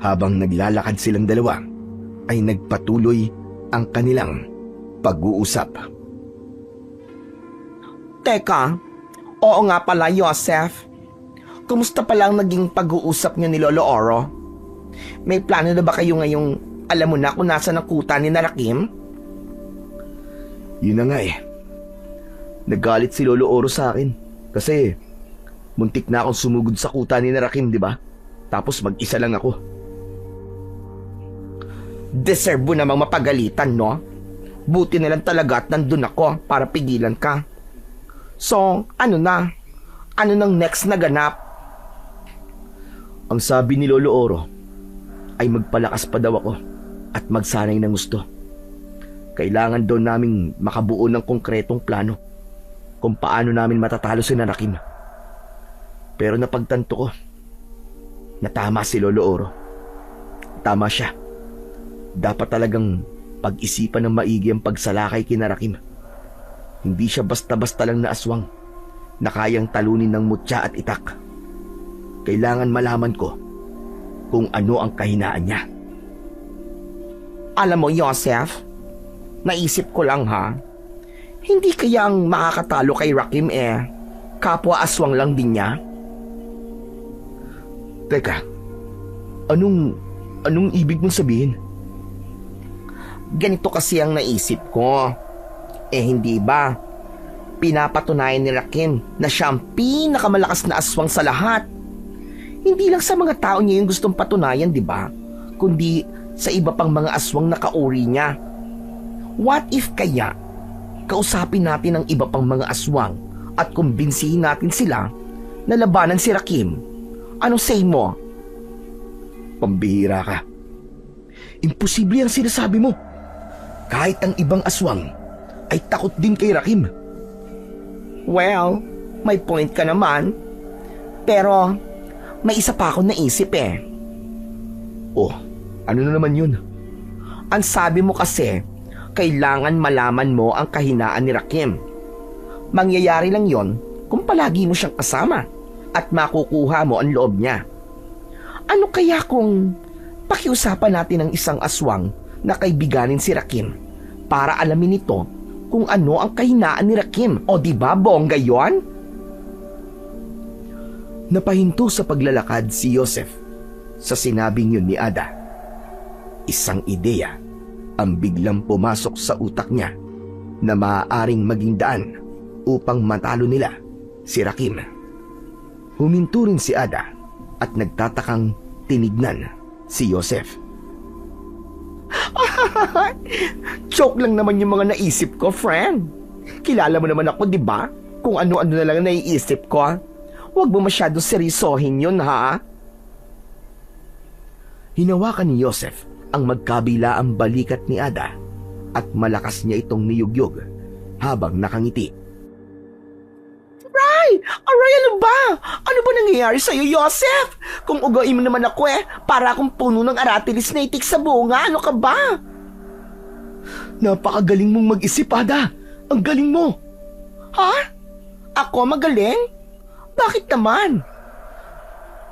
[SPEAKER 1] Habang naglalakad silang dalawa, ay nagpatuloy ang kanilang pag-uusap.
[SPEAKER 3] Teka, oo nga pala, Joseph. Kumusta pala ang naging pag-uusap niyo ni Lolo Oro? May plano na ba kayo ngayong alam mo na kung nasa nakuta ni Narakim?
[SPEAKER 1] Yun na nga Nagalit si Lolo Oro sa akin kasi muntik na akong sumugod sa kuta ni Narakim, di ba? Tapos mag-isa lang ako.
[SPEAKER 3] Deserve mo namang mapagalitan, no? Buti na lang talaga at nandun ako para pigilan ka. So, ano na? Ano nang next na ganap?
[SPEAKER 1] Ang sabi ni Lolo Oro ay magpalakas pa daw ako at magsanay ng gusto. Kailangan daw naming makabuo ng konkretong plano kung paano namin matatalo si Narakim. Pero napagtanto ko, na tama si Lolo Oro. Tama siya. Dapat talagang pag-isipan ng maigi ang pagsalakay kina Rakim. Hindi siya basta-basta lang na aswang na kayang talunin ng mutya at itak. Kailangan malaman ko kung ano ang kahinaan niya.
[SPEAKER 3] Alam mo, Joseph, naisip ko lang ha, hindi kaya ang makakatalo kay Rakim kapwa aswang lang din niya?
[SPEAKER 1] Teka, anong ibig mong sabihin?
[SPEAKER 3] Ganito kasi ang naisip ko. Hindi ba? Pinapatunayan ni Rakim na siya ang pinakamalakas na aswang sa lahat. Hindi lang sa mga tao niya yung gustong patunayan, di ba? Kundi sa iba pang mga aswang na kauri niya. What if kaya kausapin natin ang iba pang mga aswang at kumbinsihin natin sila na labanan si Rakim? Ano say mo?
[SPEAKER 1] Pambihira ka. Imposible ang sinasabi mo. Kahit ang ibang aswang ay takot din kay Rakim.
[SPEAKER 3] Well, may point ka naman. Pero may isa pa akong naisip
[SPEAKER 1] Oh, ano na naman yun?
[SPEAKER 3] Ang sabi mo kasi, kailangan malaman mo ang kahinaan ni Rakim. Mangyayari lang yon kung palagi mo siyang kasama at makukuha mo ang loob niya. Ano kaya kung pakiusapan natin ang isang aswang na kaibiganin si Rakim para alamin nito kung ano ang kahinaan ni Rakim? O diba bongga yon?
[SPEAKER 1] Napahinto sa paglalakad si Joseph sa sinabing yun ni Ada. Isang ideya ang biglang pumasok sa utak niya na maaaring maging daan upang matalo nila si Rakim. Huminto rin si Ada at nagtatakang tinignan si Joseph.
[SPEAKER 3] Joke lang naman yung mga naisip ko, friend. Kilala mo naman ako, di ba? Kung ano-ano na lang naiisip ko. Huwag mo masyado seryosohin yun, ha?
[SPEAKER 1] Hinawakan ni Joseph ang magkabila ang balikat ni Ada at malakas niya itong niyugyog habang nakangiti.
[SPEAKER 3] Aray, ano ba? Ano ba nangyayari sa'yo, Joseph? Kung ugain mo naman ako para akong puno ng aratilis na itik sa bunga, ano ka ba?
[SPEAKER 1] Napakagaling mong mag-isip, Ada. Ang galing mo.
[SPEAKER 3] Ha? Ako magaling? Bakit naman?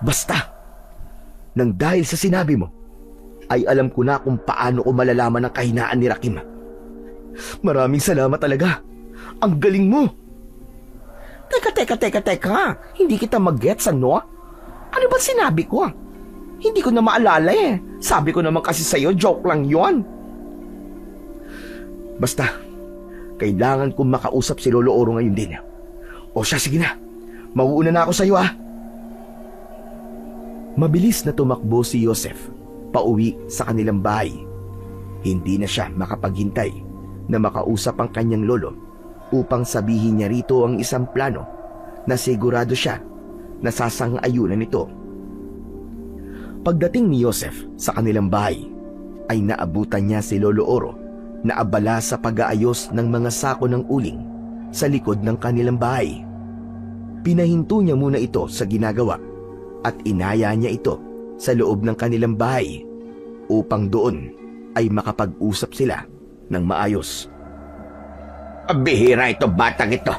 [SPEAKER 1] Basta, nang dahil sa sinabi mo, ay alam ko na kung paano ko malalaman ang kahinaan ni Rakim. Maraming salamat talaga. Ang galing mo.
[SPEAKER 3] Teka. Hindi kita mag-gets, ano? Ano ba sinabi ko? Hindi ko na maalala Sabi ko naman kasi sa'yo, joke lang yon.
[SPEAKER 1] Basta, kailangan kong makausap si Lolo Oro ngayon din. O siya, sige na. Mauuna na ako sa'yo, ha? Mabilis na tumakbo si Joseph pauwi sa kanilang bahay. Hindi na siya makapaghintay na makausap ang kanyang lolo upang sabihin niya rito ang isang plano na sigurado siya na sasang-ayunan nito. Pagdating ni Joseph sa kanilang bahay, ay naabutan niya si Lolo Oro na abala sa pag-aayos ng mga sako ng uling sa likod ng kanilang bahay. Pinahinto niya muna ito sa ginagawa at inaya niya ito sa loob ng kanilang bahay upang doon ay makapag-usap sila ng maayos.
[SPEAKER 2] Bihira ito batang ito.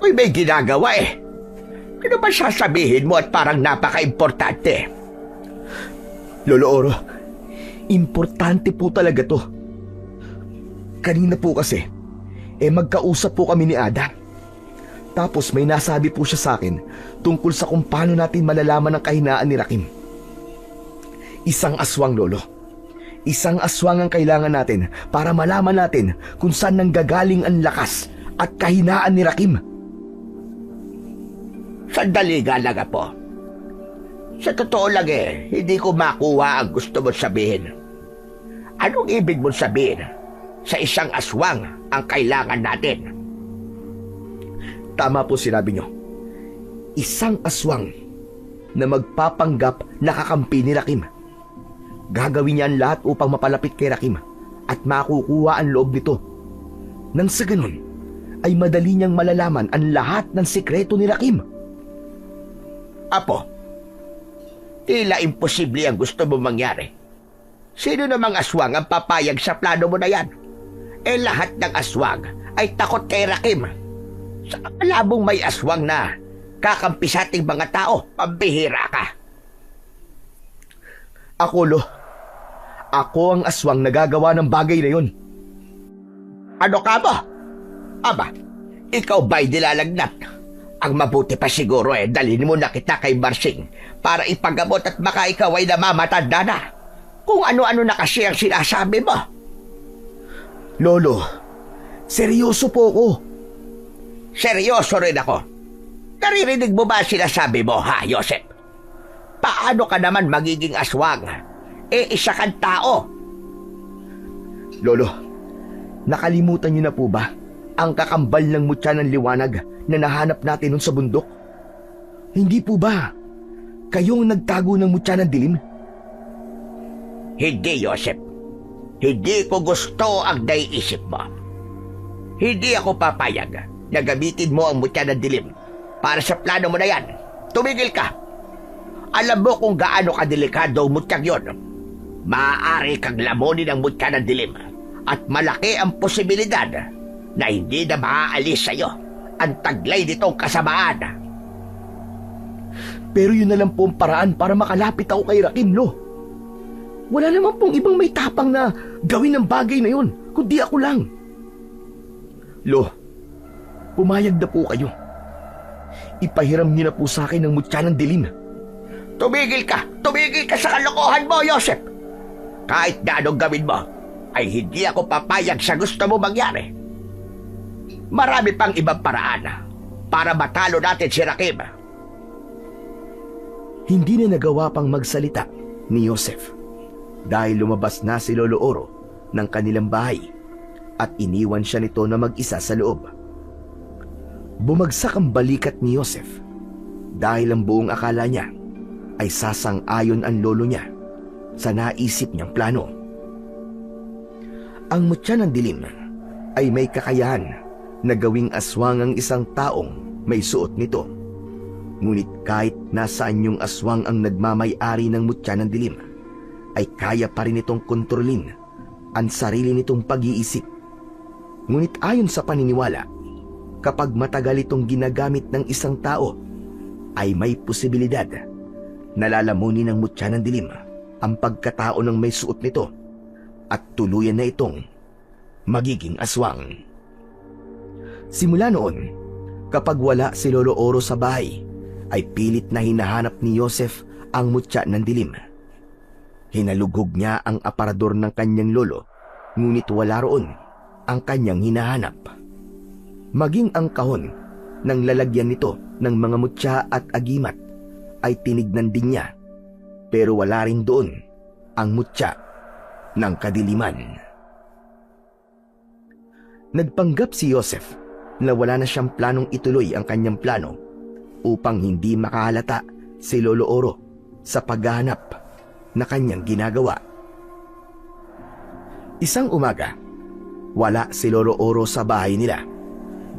[SPEAKER 2] Uy, may ginagawa Ano ba sasabihin mo at parang napaka-importante?
[SPEAKER 1] Lolo Oro, importante po talaga to. Kanina po kasi, magkausap po kami ni Ada. Tapos may nasabi po siya sa akin tungkol sa kung paano natin malalaman ang kahinaan ni Rakim. Isang aswang, Lolo. Isang aswang ang kailangan natin para malaman natin kung saan nanggagaling ang lakas at kahinaan ni Rakim.
[SPEAKER 2] Sandali nga lang po. Sa totoo lang hindi ko makuha ang gusto mo sabihin. Anong ibig mo sabihin? Sa isang aswang ang kailangan natin.
[SPEAKER 1] Tama po sinabi niyo. Isang aswang na magpapanggap na kakampi ni Rakim. Gagawin niya ang lahat upang mapalapit kay Rakim at makukuha ang loob nito. Nang sa ganun, ay madali niyang malalaman ang lahat ng sikreto ni Rakim.
[SPEAKER 2] Apo, Tila imposible ang gusto mo mangyari. Sino namang aswang ang papayag sa plano mo na yan? Lahat ng aswang ay takot kay Rakim. Sa kalabong may aswang na kakampi sa ating mga tao, pambihira ka.
[SPEAKER 1] Ako, Lo. Ako ang aswang na gagawa ng bagay na yun.
[SPEAKER 2] Ano ka ba? Aba, ikaw ba'y dilalagnat? Ang mabuti pa siguro dalhin mo na kita kay Barsing para ipagamot at baka ikaw ay namamatanda na. Kung ano-ano na kasi ang sinasabi mo.
[SPEAKER 1] Lolo, seryoso po ako.
[SPEAKER 2] Seryoso rin ako. Naririnig mo ba ang sinasabi mo, ha, Joseph? Paano ka naman magiging aswang? Isa kang tao.
[SPEAKER 1] Lolo, nakalimutan niyo na po ba ang kakambal ng mutya ng liwanag na nahanap natin nun sa bundok? Hindi po ba kayong nagtago ng mutya ng dilim?
[SPEAKER 2] Hindi, Joseph. Hindi ko gusto ang naiisip mo. Hindi ako papayag na gamitin mo ang mutya ng dilim para sa plano mo na yan. Tumigil ka. Alam mo kung gaano kadelikado ang mutyang yon. Maaari kang lamunin ang mutya ng dilim at malaki ang posibilidad na hindi na maaalis sa'yo ang taglay nitong kasamaan.
[SPEAKER 1] Pero yun na lang po ang paraan para makalapit ako kay Rakim, Lo. Wala naman pong ibang may tapang na gawin ang bagay na yun, kundi ako lang. Lo, pumayag na po kayo. Ipahiram niyo na po sa akin ang mutya ng dilim.
[SPEAKER 2] Tumigil ka! Tumigil ka sa kalokohan mo, Joseph! Kahit na anong gawin mo, ay hindi ako papayag sa gusto mo mangyari. Marami pang ibang paraan para matalo natin si Rakim.
[SPEAKER 1] Hindi na nagawa pang magsalita ni Joseph dahil lumabas na si Lolo Oro ng kanilang bahay at iniwan siya nito na mag-isa sa loob. Bumagsak ang balikat ni Joseph dahil ang buong akala niya ay sasang-ayon ang lolo niya sa naisip niyang plano. Ang mutya ng dilim ay may kakayahan na gawing aswang ang isang taong may suot nito. Ngunit kahit nasaan yung aswang ang nagmamay-ari ng mutya ng dilim, ay kaya pa rin itong kontrolin ang sarili nitong pag-iisip. Ngunit ayon sa paniniwala, kapag matagal itong ginagamit ng isang tao, ay may posibilidad na lalamunin ng mutya ng dilim ang pagkatao ng may suot nito at tuluyan na itong magiging aswang. Simula noon, kapag wala si Lolo Oro sa bahay, ay pilit na hinahanap ni Joseph ang mutya ng dilim. Hinalugog niya ang aparador ng kanyang lolo, ngunit wala roon ang kanyang hinahanap. Maging ang kahon ng lalagyan nito ng mga mutya at agimat ay tinignan din niya, pero wala rin doon ang mutya ng kadiliman. Nagpanggap si Joseph na wala na siyang planong ituloy ang kanyang plano upang hindi makahalata si Lolo Oro sa paghahanap na kanyang ginagawa. Isang umaga, wala si Lolo Oro sa bahay nila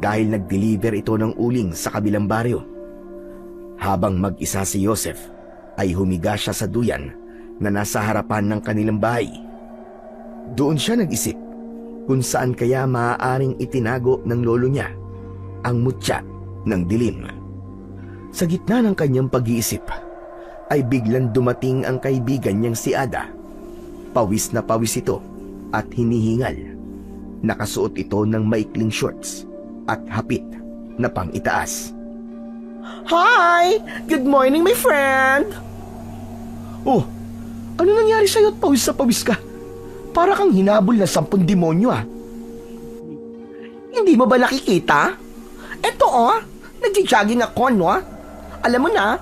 [SPEAKER 1] dahil nag-deliver ito ng uling sa kabilang baryo. Habang mag-isa si Joseph, ay humiga siya sa duyan na nasa harapan ng kanilang bahay. Doon siya nag-isip kung saan kaya maaaring itinago ng lolo niya ang mutya ng dilim. Sa gitna ng kanyang pag-iisip, ay biglang dumating ang kaibigan niyang si Ada. Pawis na pawis ito at hinihingal. Nakasuot ito ng maikling shorts at hapit na pang-itaas.
[SPEAKER 3] Hi! Good morning, my friend!
[SPEAKER 1] Oh, ano nangyari sa'yo at pawis na pawis ka? Para kang hinabol na 10 demonyo ah.
[SPEAKER 3] Hindi mo ba nakikita? Eto nagja-jogging ako, no? Alam mo na,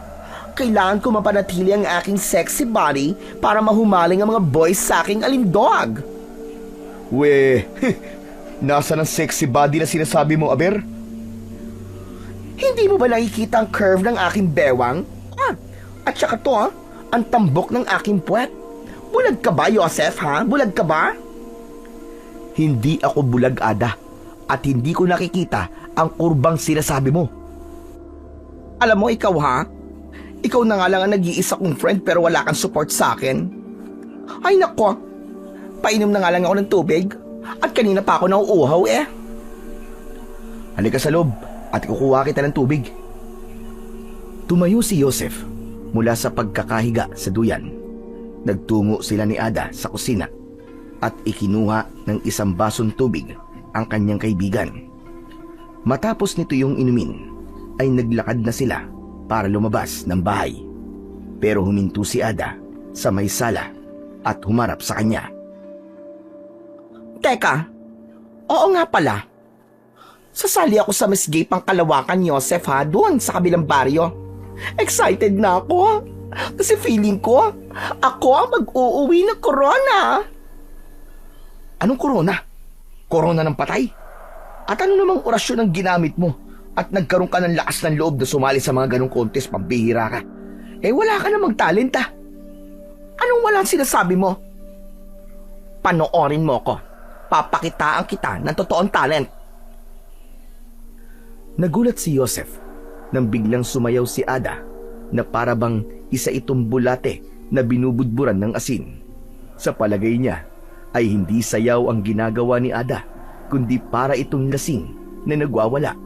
[SPEAKER 3] kailangan ko mapanatili ang aking sexy body para mahumaling ang mga boys sa aking alindog.
[SPEAKER 1] Nasa ng sexy body na sinasabi mo, Aber?
[SPEAKER 3] Hindi mo ba nakikita ang curve ng aking bewang? At saka to, ang tambok ng aking puwet. Bulag ka ba, Joseph, ha? Bulag ka ba?
[SPEAKER 1] Hindi ako bulag, Ada. At hindi ko nakikita ang kurbang sinasabi mo.
[SPEAKER 3] Alam mo, ikaw, ha? Ikaw na nga lang ang nag-iisa kong friend pero wala kang support sa akin. Ay nako, painom na nga lang ako ng tubig at kanina pa ako nauuhaw eh.
[SPEAKER 1] Halika sa loob at kukuha kita ng tubig. Tumayo si Joseph mula sa pagkakahiga sa duyan. Nagtungo sila ni Ada sa kusina at ikinuha ng isang basong tubig ang kanyang kaibigan. Matapos nito yung inumin, ay naglakad na sila para lumabas ng bahay. Pero huminto si Ada sa may sala at humarap sa kanya.
[SPEAKER 3] Teka, oo nga pala. Sasali ako sa Miss Gay Pangkalawakan, Joseph ha, doon sa kabilang baryo. Excited na ako kasi feeling ko, ako ang mag-uuwi ng corona.
[SPEAKER 1] Anong corona? Corona ng patay? At ano namang orasyon ang ginamit mo at nagkaroon ka ng lakas ng loob na sumali sa mga ganong contest, pambihira ka? Eh wala ka namang talenta.
[SPEAKER 3] Anong walang sinasabi mo? Panoorin mo ko. Papakitaan kita ng totoong talent.
[SPEAKER 1] Nagulat si Joseph nang biglang sumayaw si Ada na parabang isa itong bulate na binubudburan ng asin. Sa palagay niya ay hindi sayaw ang ginagawa ni Ada, kundi para itong lasing na nagwawala.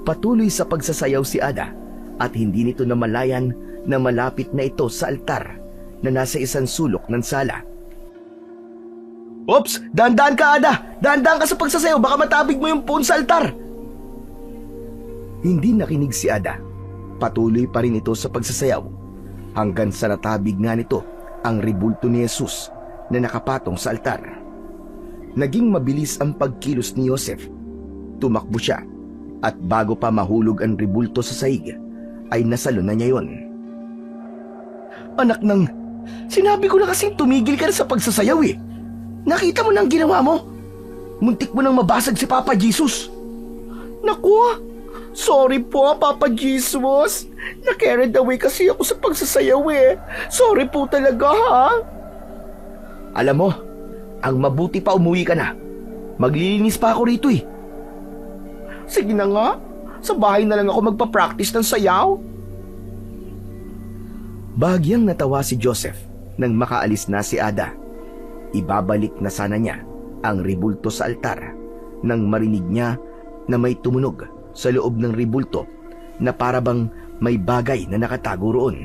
[SPEAKER 1] Patuloy sa pagsasayaw si Ada at hindi nito namalayan na malapit na ito sa altar na nasa isang sulok ng sala.
[SPEAKER 3] Oops! Dahan-dahan ka, Ada! Dahan-dahan ka sa pagsasayaw, baka matabig mo yung phone sa altar!
[SPEAKER 1] Hindi nakinig si Ada. Patuloy pa rin ito sa pagsasayaw hanggang sa natabig nga nito ang rebulto ni Jesus na nakapatong sa altar. Naging mabilis ang pagkilos ni Joseph. Tumakbo siya at bago pa mahulog ang rebulto sa sahig ay nasalo na niya yon.
[SPEAKER 3] Anak ng... Sinabi ko na kasing tumigil ka na sa pagsasayaw eh. Nakita mo na ang ginawa mo. Muntik mo nang mabasag si Papa Jesus. Naku, sorry po Papa Jesus. Na-carried away kasi ako sa pagsasayaw eh. Sorry po talaga ha.
[SPEAKER 1] Alam mo, ang mabuti pa umuwi ka na. Maglilinis pa ako rito eh.
[SPEAKER 3] Sige na nga, sa bahay na lang ako magpa-practice ng sayaw.
[SPEAKER 1] Bahagyang natawa si Joseph nang makaalis na si Ada. Ibabalik na sana niya ang rebulto sa altar nang marinig niya na may tumunog sa loob ng rebulto na parabang may bagay na nakatago roon.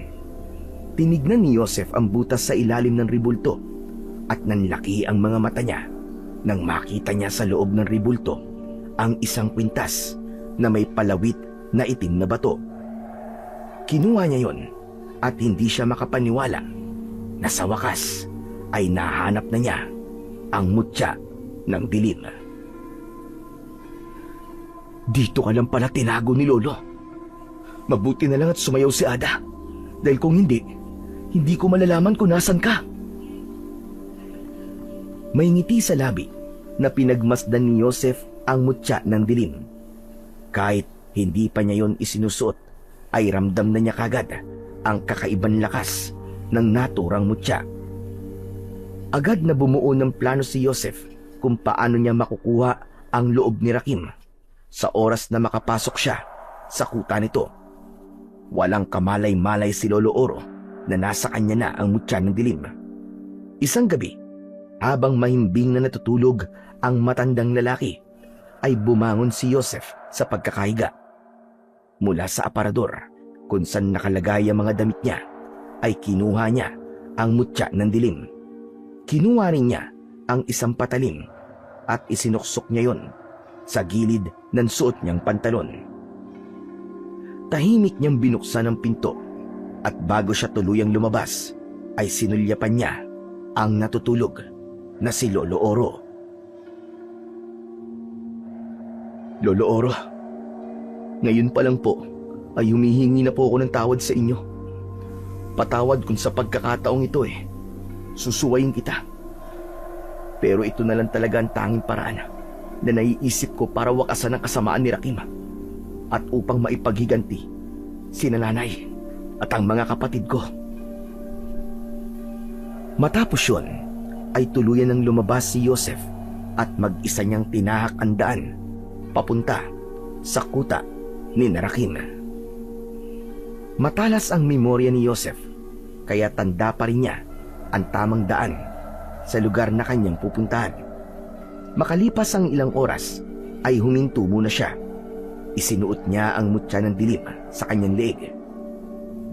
[SPEAKER 1] Tinignan ni Joseph ang butas sa ilalim ng rebulto at nanlaki ang mga mata niya nang makita niya sa loob ng rebulto ang isang kwintas na may palawit na itim na bato. Kinuha niya yon at hindi siya makapaniwala na sa wakas ay nahanap na niya ang mutya ng dilim. Dito ka lang pala tinago ni Lolo. Mabuti na lang at sumayaw si Ada. Dahil kung hindi ko malalaman kung nasan ka. May ngiti sa labi na pinagmasdan ni Joseph ang mutya ng dilim. Kahit hindi pa niya yon isinusuot, ay ramdam na niya kagad ang kakaibang lakas ng naturang mutya. Agad na bumuo ng plano si Joseph kung paano niya makukuha ang loob ni Rakim sa oras na makapasok siya sa kuta nito. Walang kamalay-malay si Lolo Oro na nasa kanya na ang mutya ng dilim. Isang gabi, habang mahimbing na natutulog ang matandang lalaki, ay bumangon si Joseph sa pagkakahiga. Mula sa aparador kung saan nakalagay ang mga damit niya, ay kinuha niya ang mutya ng dilim. Kinuha rin niya ang isang patalim at isinuksok niya yon sa gilid ng suot niyang pantalon. Tahimik niyang binuksan ang pinto at bago siya tuluyang lumabas ay sinulyapan niya ang natutulog na si Lolo Oro. Lolo Oro, ngayon pa lang po ay humihingi na po ako ng tawad sa inyo. Patawad kung sa pagkakataong ito eh. Susuwayin kita. Pero ito na lang talaga ang tanging paraan na naiisip ko para wakasan ang kasamaan ni Rakim at upang maipaghiganti sina nanay at ang mga kapatid ko. Matapos yun, ay tuluyan ng lumabas si Joseph at mag-isa niyang tinahak ang daan papunta sa kuta ni Rakim. Matalas ang memorya ni Joseph, kaya tanda pa rin niya ang tamang daan sa lugar na kanyang pupuntahan. Makalipas ang ilang oras, ay huminto muna siya. Isinuot niya ang mutya ng dilim sa kanyang leeg.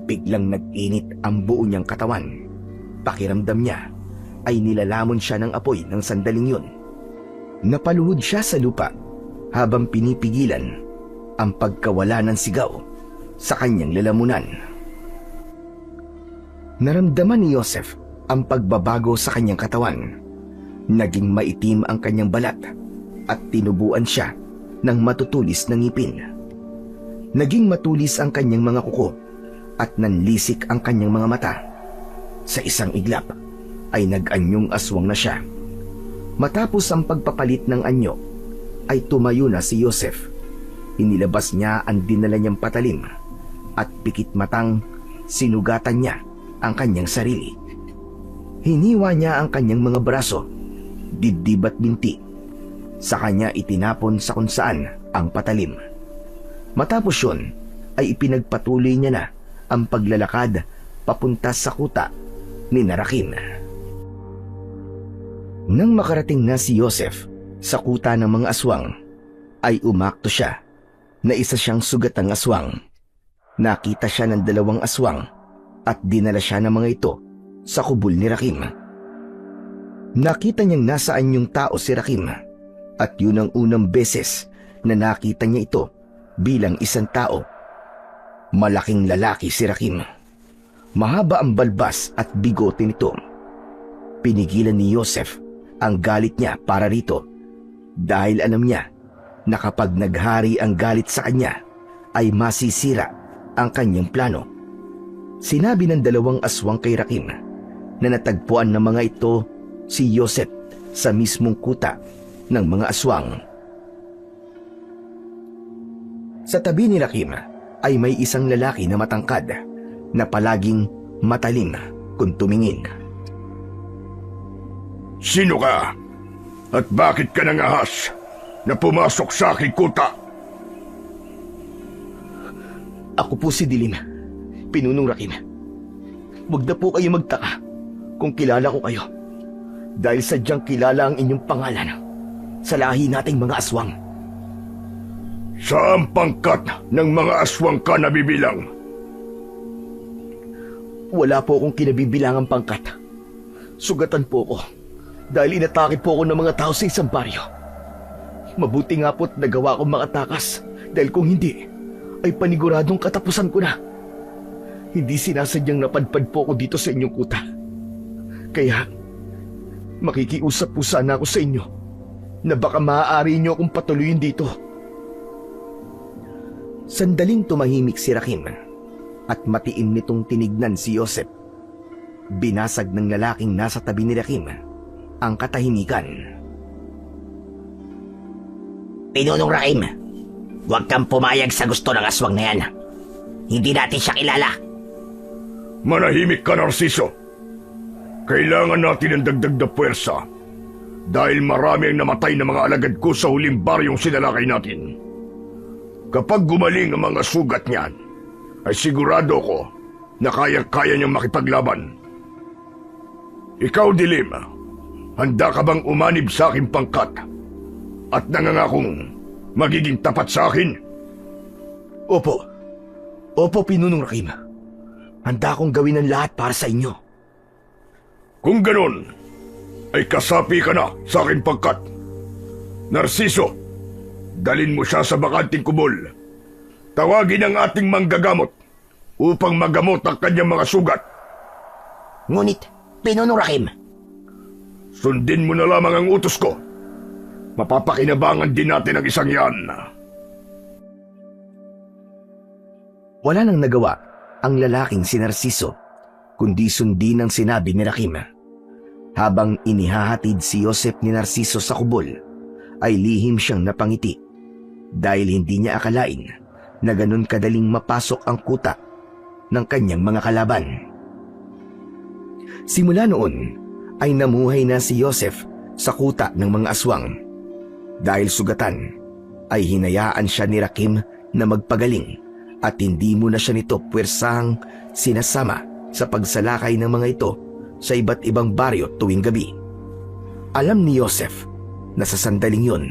[SPEAKER 1] Biglang nag-init ang buo niyang katawan. Pakiramdam niya ay nilalamon siya ng apoy ng sandaling yun. Napaluhod siya sa lupa habang pinipigilan ang pagkawala ng sigaw sa kanyang lalamunan. Naramdaman ni Joseph ang pagbabago sa kanyang katawan. Naging maitim ang kanyang balat at tinubuan siya ng matutulis na ngipin. Naging matulis ang kanyang mga kuko at nanlisik ang kanyang mga mata. Sa isang iglap ay nag-anyong aswang na siya. Matapos ang pagpapalit ng anyo, ay tumayo na si Joseph. Inilabas niya ang dinala niyang patalim at pikit matang sinugatan niya ang kanyang sarili. Hiniwa niya ang kanyang mga braso, dibdib at binti. Sa kanya itinapon sa kung saan ang patalim. Matapos yun, ay ipinagpatuloy niya na ang paglalakad papunta sa kuta ni Rakim. Nang makarating na si Joseph sa kuta ng mga aswang, ay umakto siya na isa siyang sugatang aswang. Nakita siya ng 2 aswang at dinala siya ng mga ito sa kubol ni Rakim. Nakita niyang nasaan yung tao si Rakim at yun ang unang beses na nakita niya ito bilang isang tao. Malaking lalaki si Rakim. Mahaba ang balbas at bigote nito. Pinigilan ni Joseph ang galit niya para rito dahil alam niya na kapag naghari ang galit sa kanya ay masisira ang kanyang plano. Sinabi ng 2 aswang kay Rakim na natagpuan ng mga ito si Joseph sa mismong kuta ng mga aswang. Sa tabi ni Rakim ay may isang lalaki na matangkad na palaging matalim kung tumingin.
[SPEAKER 2] Sino ka? At bakit ka nangahas na pumasok sa aking kuta?
[SPEAKER 1] Ako po si Dilim, Pinunong Rakim. Huwag na po kayo magtaka kung kilala ko kayo, dahil sadyang kilala ang inyong pangalan sa lahi nating mga aswang.
[SPEAKER 2] Saan pangkat ng mga aswang ka nabibilang?
[SPEAKER 1] Wala po akong kinabibilangang pangkat. Sugatan po ko dahil inatake po ako ng mga tao sa isang baryo. Mabuti nga po't nagawa kong makatakas, dahil kung hindi, ay paniguradong katapusan ko na. Hindi sinasadyang napadpad po ako dito sa inyong kuta. Kaya, makikiusap po sana ako sa inyo na baka maaari niyo akong patuloyin dito. Sandaling tumahimik si Rakim at matiim nitong tinignan si Joseph. Binasag ng lalaking nasa tabi ni Rakim ang katahimikan.
[SPEAKER 4] Pinunong Rakim, huwag kang pumayag sa gusto ng aswang na yan. Hindi natin siya kilala.
[SPEAKER 2] Manahimik ka, Narciso. Kailangan natin ng dagdag na puwersa dahil marami ang namatay na mga alagad ko sa huling baryong sinalakay natin. Kapag gumaling ang mga sugat niyan, ay sigurado ko na kaya-kaya niyang makipaglaban. Ikaw, Dilim, handa ka bang umanib sa aking pangkat at nangangakong magiging tapat sa akin?
[SPEAKER 1] Opo. Opo, Pinunong Rakim. Handa akong gawin ang lahat para sa inyo.
[SPEAKER 2] Kung ganon, ay kasapi ka na sa aking pangkat. Narciso, dalin mo siya sa bakanting kubol. Tawagin ang ating manggagamot upang magamot ang kanyang mga sugat.
[SPEAKER 4] Ngunit, Pinunong Rakim,
[SPEAKER 2] Sundin mo na lamang ang utos ko. Mapapakinabangan din natin ang isang yan.
[SPEAKER 1] Wala nang nagawa ang lalaking si Narciso, kundi sundin ang sinabi ni Rakim. Habang inihahatid si Joseph ni Narciso sa kubol, ay lihim siyang napangiti dahil hindi niya akalain na ganun kadaling mapasok ang kuta ng kanyang mga kalaban. Simula noon ay namuhay na si Joseph sa kuta ng mga aswang. Dahil sugatan, ay hinayaan siya ni Rakim na magpagaling at hindi mo na siya nito puwersahang sinasama sa pagsalakay ng mga ito sa iba't ibang baryo tuwing gabi. Alam ni Joseph na sa sandaling yun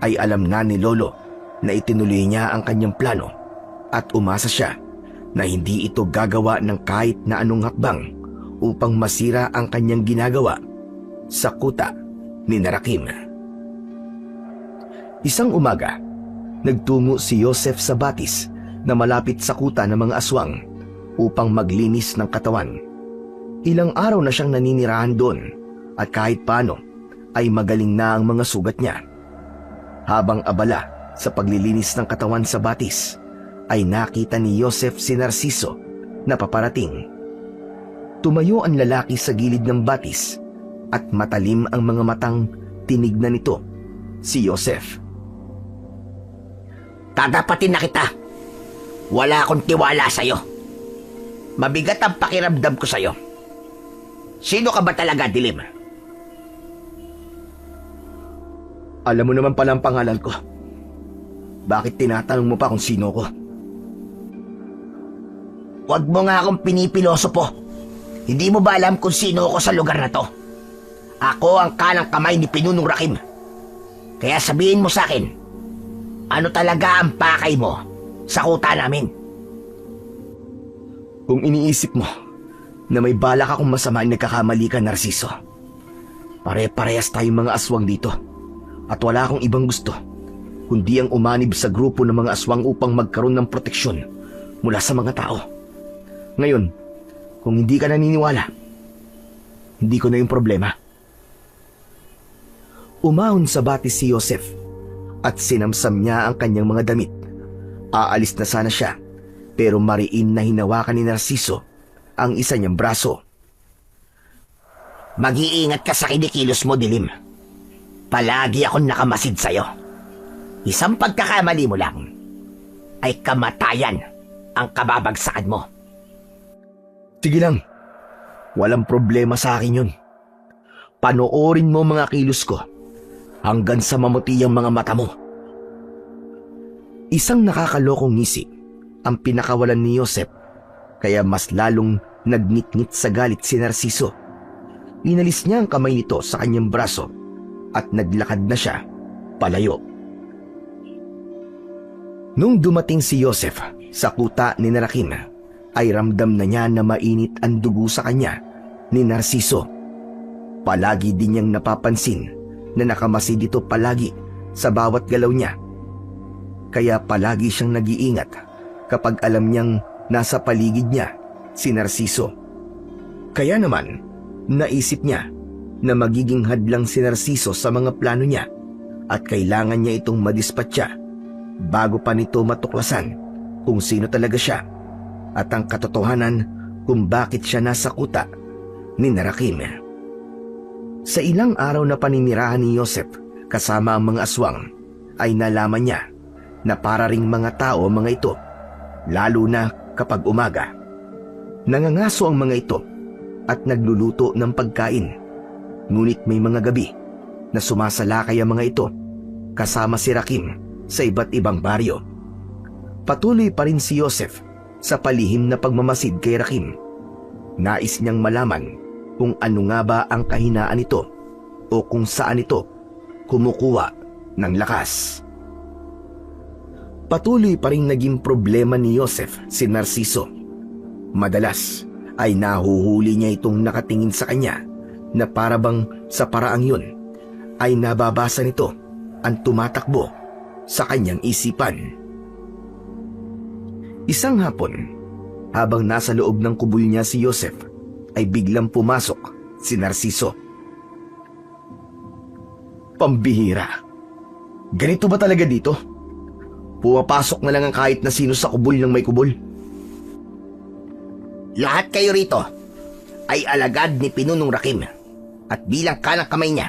[SPEAKER 1] ay alam na ni Lolo na itinuloy niya ang kanyang plano at umasa siya na hindi ito gagawa ng kahit na anong hakbang upang masira ang kanyang ginagawa sa kuta ni Rakim. Isang umaga, nagtungo si Joseph sa batis na malapit sa kuta ng mga aswang upang maglinis ng katawan. Ilang araw na siyang naninirahan doon at kahit paano ay magaling na ang mga sugat niya. Habang abala sa paglilinis ng katawan sa batis, ay nakita ni Joseph si Narciso na paparating. Tumayo ang lalaki sa gilid ng batis at matalim ang mga matang tinignan nito si Joseph.
[SPEAKER 4] Tatapatin na kita. Wala akong tiwala sa'yo. Mabigat ang pakiramdam ko sa'yo. Sino ka ba talaga, Dilim?
[SPEAKER 1] Alam mo naman pala ang pangalan ko. Bakit tinatanong mo pa kung sino ko?
[SPEAKER 4] Huwag mo nga akong pinipilosopo. Hindi mo ba alam kung sino ako sa lugar na to? Ako ang kanang kamay ni Pinunong Rakim. Kaya sabihin mo sa akin, ano talaga ang pakay mo sa kuta namin?
[SPEAKER 1] Kung iniisip mo na may balak akong masama ay nagkakamali ka, Narciso. Pare-parehas tayong mga aswang dito at wala akong ibang gusto kundi ang umanib sa grupo ng mga aswang upang magkaroon ng proteksyon mula sa mga tao. Ngayon, kung hindi ka naniniwala, hindi ko na yung problema. Umahon sa batis si Joseph at sinamsam niya ang kanyang mga damit. Aalis na sana siya, pero mariin na hinawakan ni Narciso ang isa niyang braso.
[SPEAKER 4] Mag-iingat ka sa kinikilos mo, Dilim. Palagi akong nakamasid sa'yo. Isang pagkakamali mo lang ay kamatayan ang kababagsakan mo.
[SPEAKER 1] Sige lang, walang problema sa akin yun. Panoorin mo mga kilos ko hanggang sa mamuti ang mga mata mo. Isang nakakalokong ngisi ang pinakawalan ni Joseph, kaya mas lalong nagngit-ngit sa galit si Narciso. Inalis niya ang kamay nito sa kanyang braso at naglakad na siya palayo. Nung dumating si Joseph sa kuta ni Rakim, ay ramdam na niya na mainit ang dugo sa kanya ni Narciso. Palagi din niyang napapansin na nakamasid ito palagi sa bawat galaw niya. Kaya palagi siyang nag-iingat kapag alam niyang nasa paligid niya si Narciso. Kaya naman, naisip niya na magiging hadlang si Narciso sa mga plano niya at kailangan niya itong madispatcha bago pa nito matuklasan kung sino talaga siya at ang katotohanan kung bakit siya nasa kuta ni Rakim. Sa ilang araw na paninirahan ni Joseph kasama ang mga aswang, ay nalaman niya na para ring mga tao mga ito, lalo na kapag umaga. Nangangaso ang mga ito at nagluluto ng pagkain, ngunit may mga gabi na sumasalakay ang mga ito kasama si Rakim sa iba't ibang baryo. Patuloy pa rin si Joseph sa palihim na pagmamasid kay Rakim. Nais niyang malaman kung ano nga ba ang kahinaan nito o kung saan ito kumukuha ng lakas. Patuloy pa rin naging problema ni Joseph si Narciso. Madalas ay nahuhuli niya itong nakatingin sa kanya na parabang sa paraang yun ay nababasa nito ang tumatakbo sa kanyang isipan. Isang hapon, habang nasa loob ng kubol niya si Joseph, ay biglang pumasok si Narciso. Pambihira. Ganito ba talaga dito? Pumapasok na lang ang kahit na sino sa kubol ng may kubol.
[SPEAKER 4] Lahat kayo rito ay alagad ni Pinunong Rakim at bilang kanang kamay niya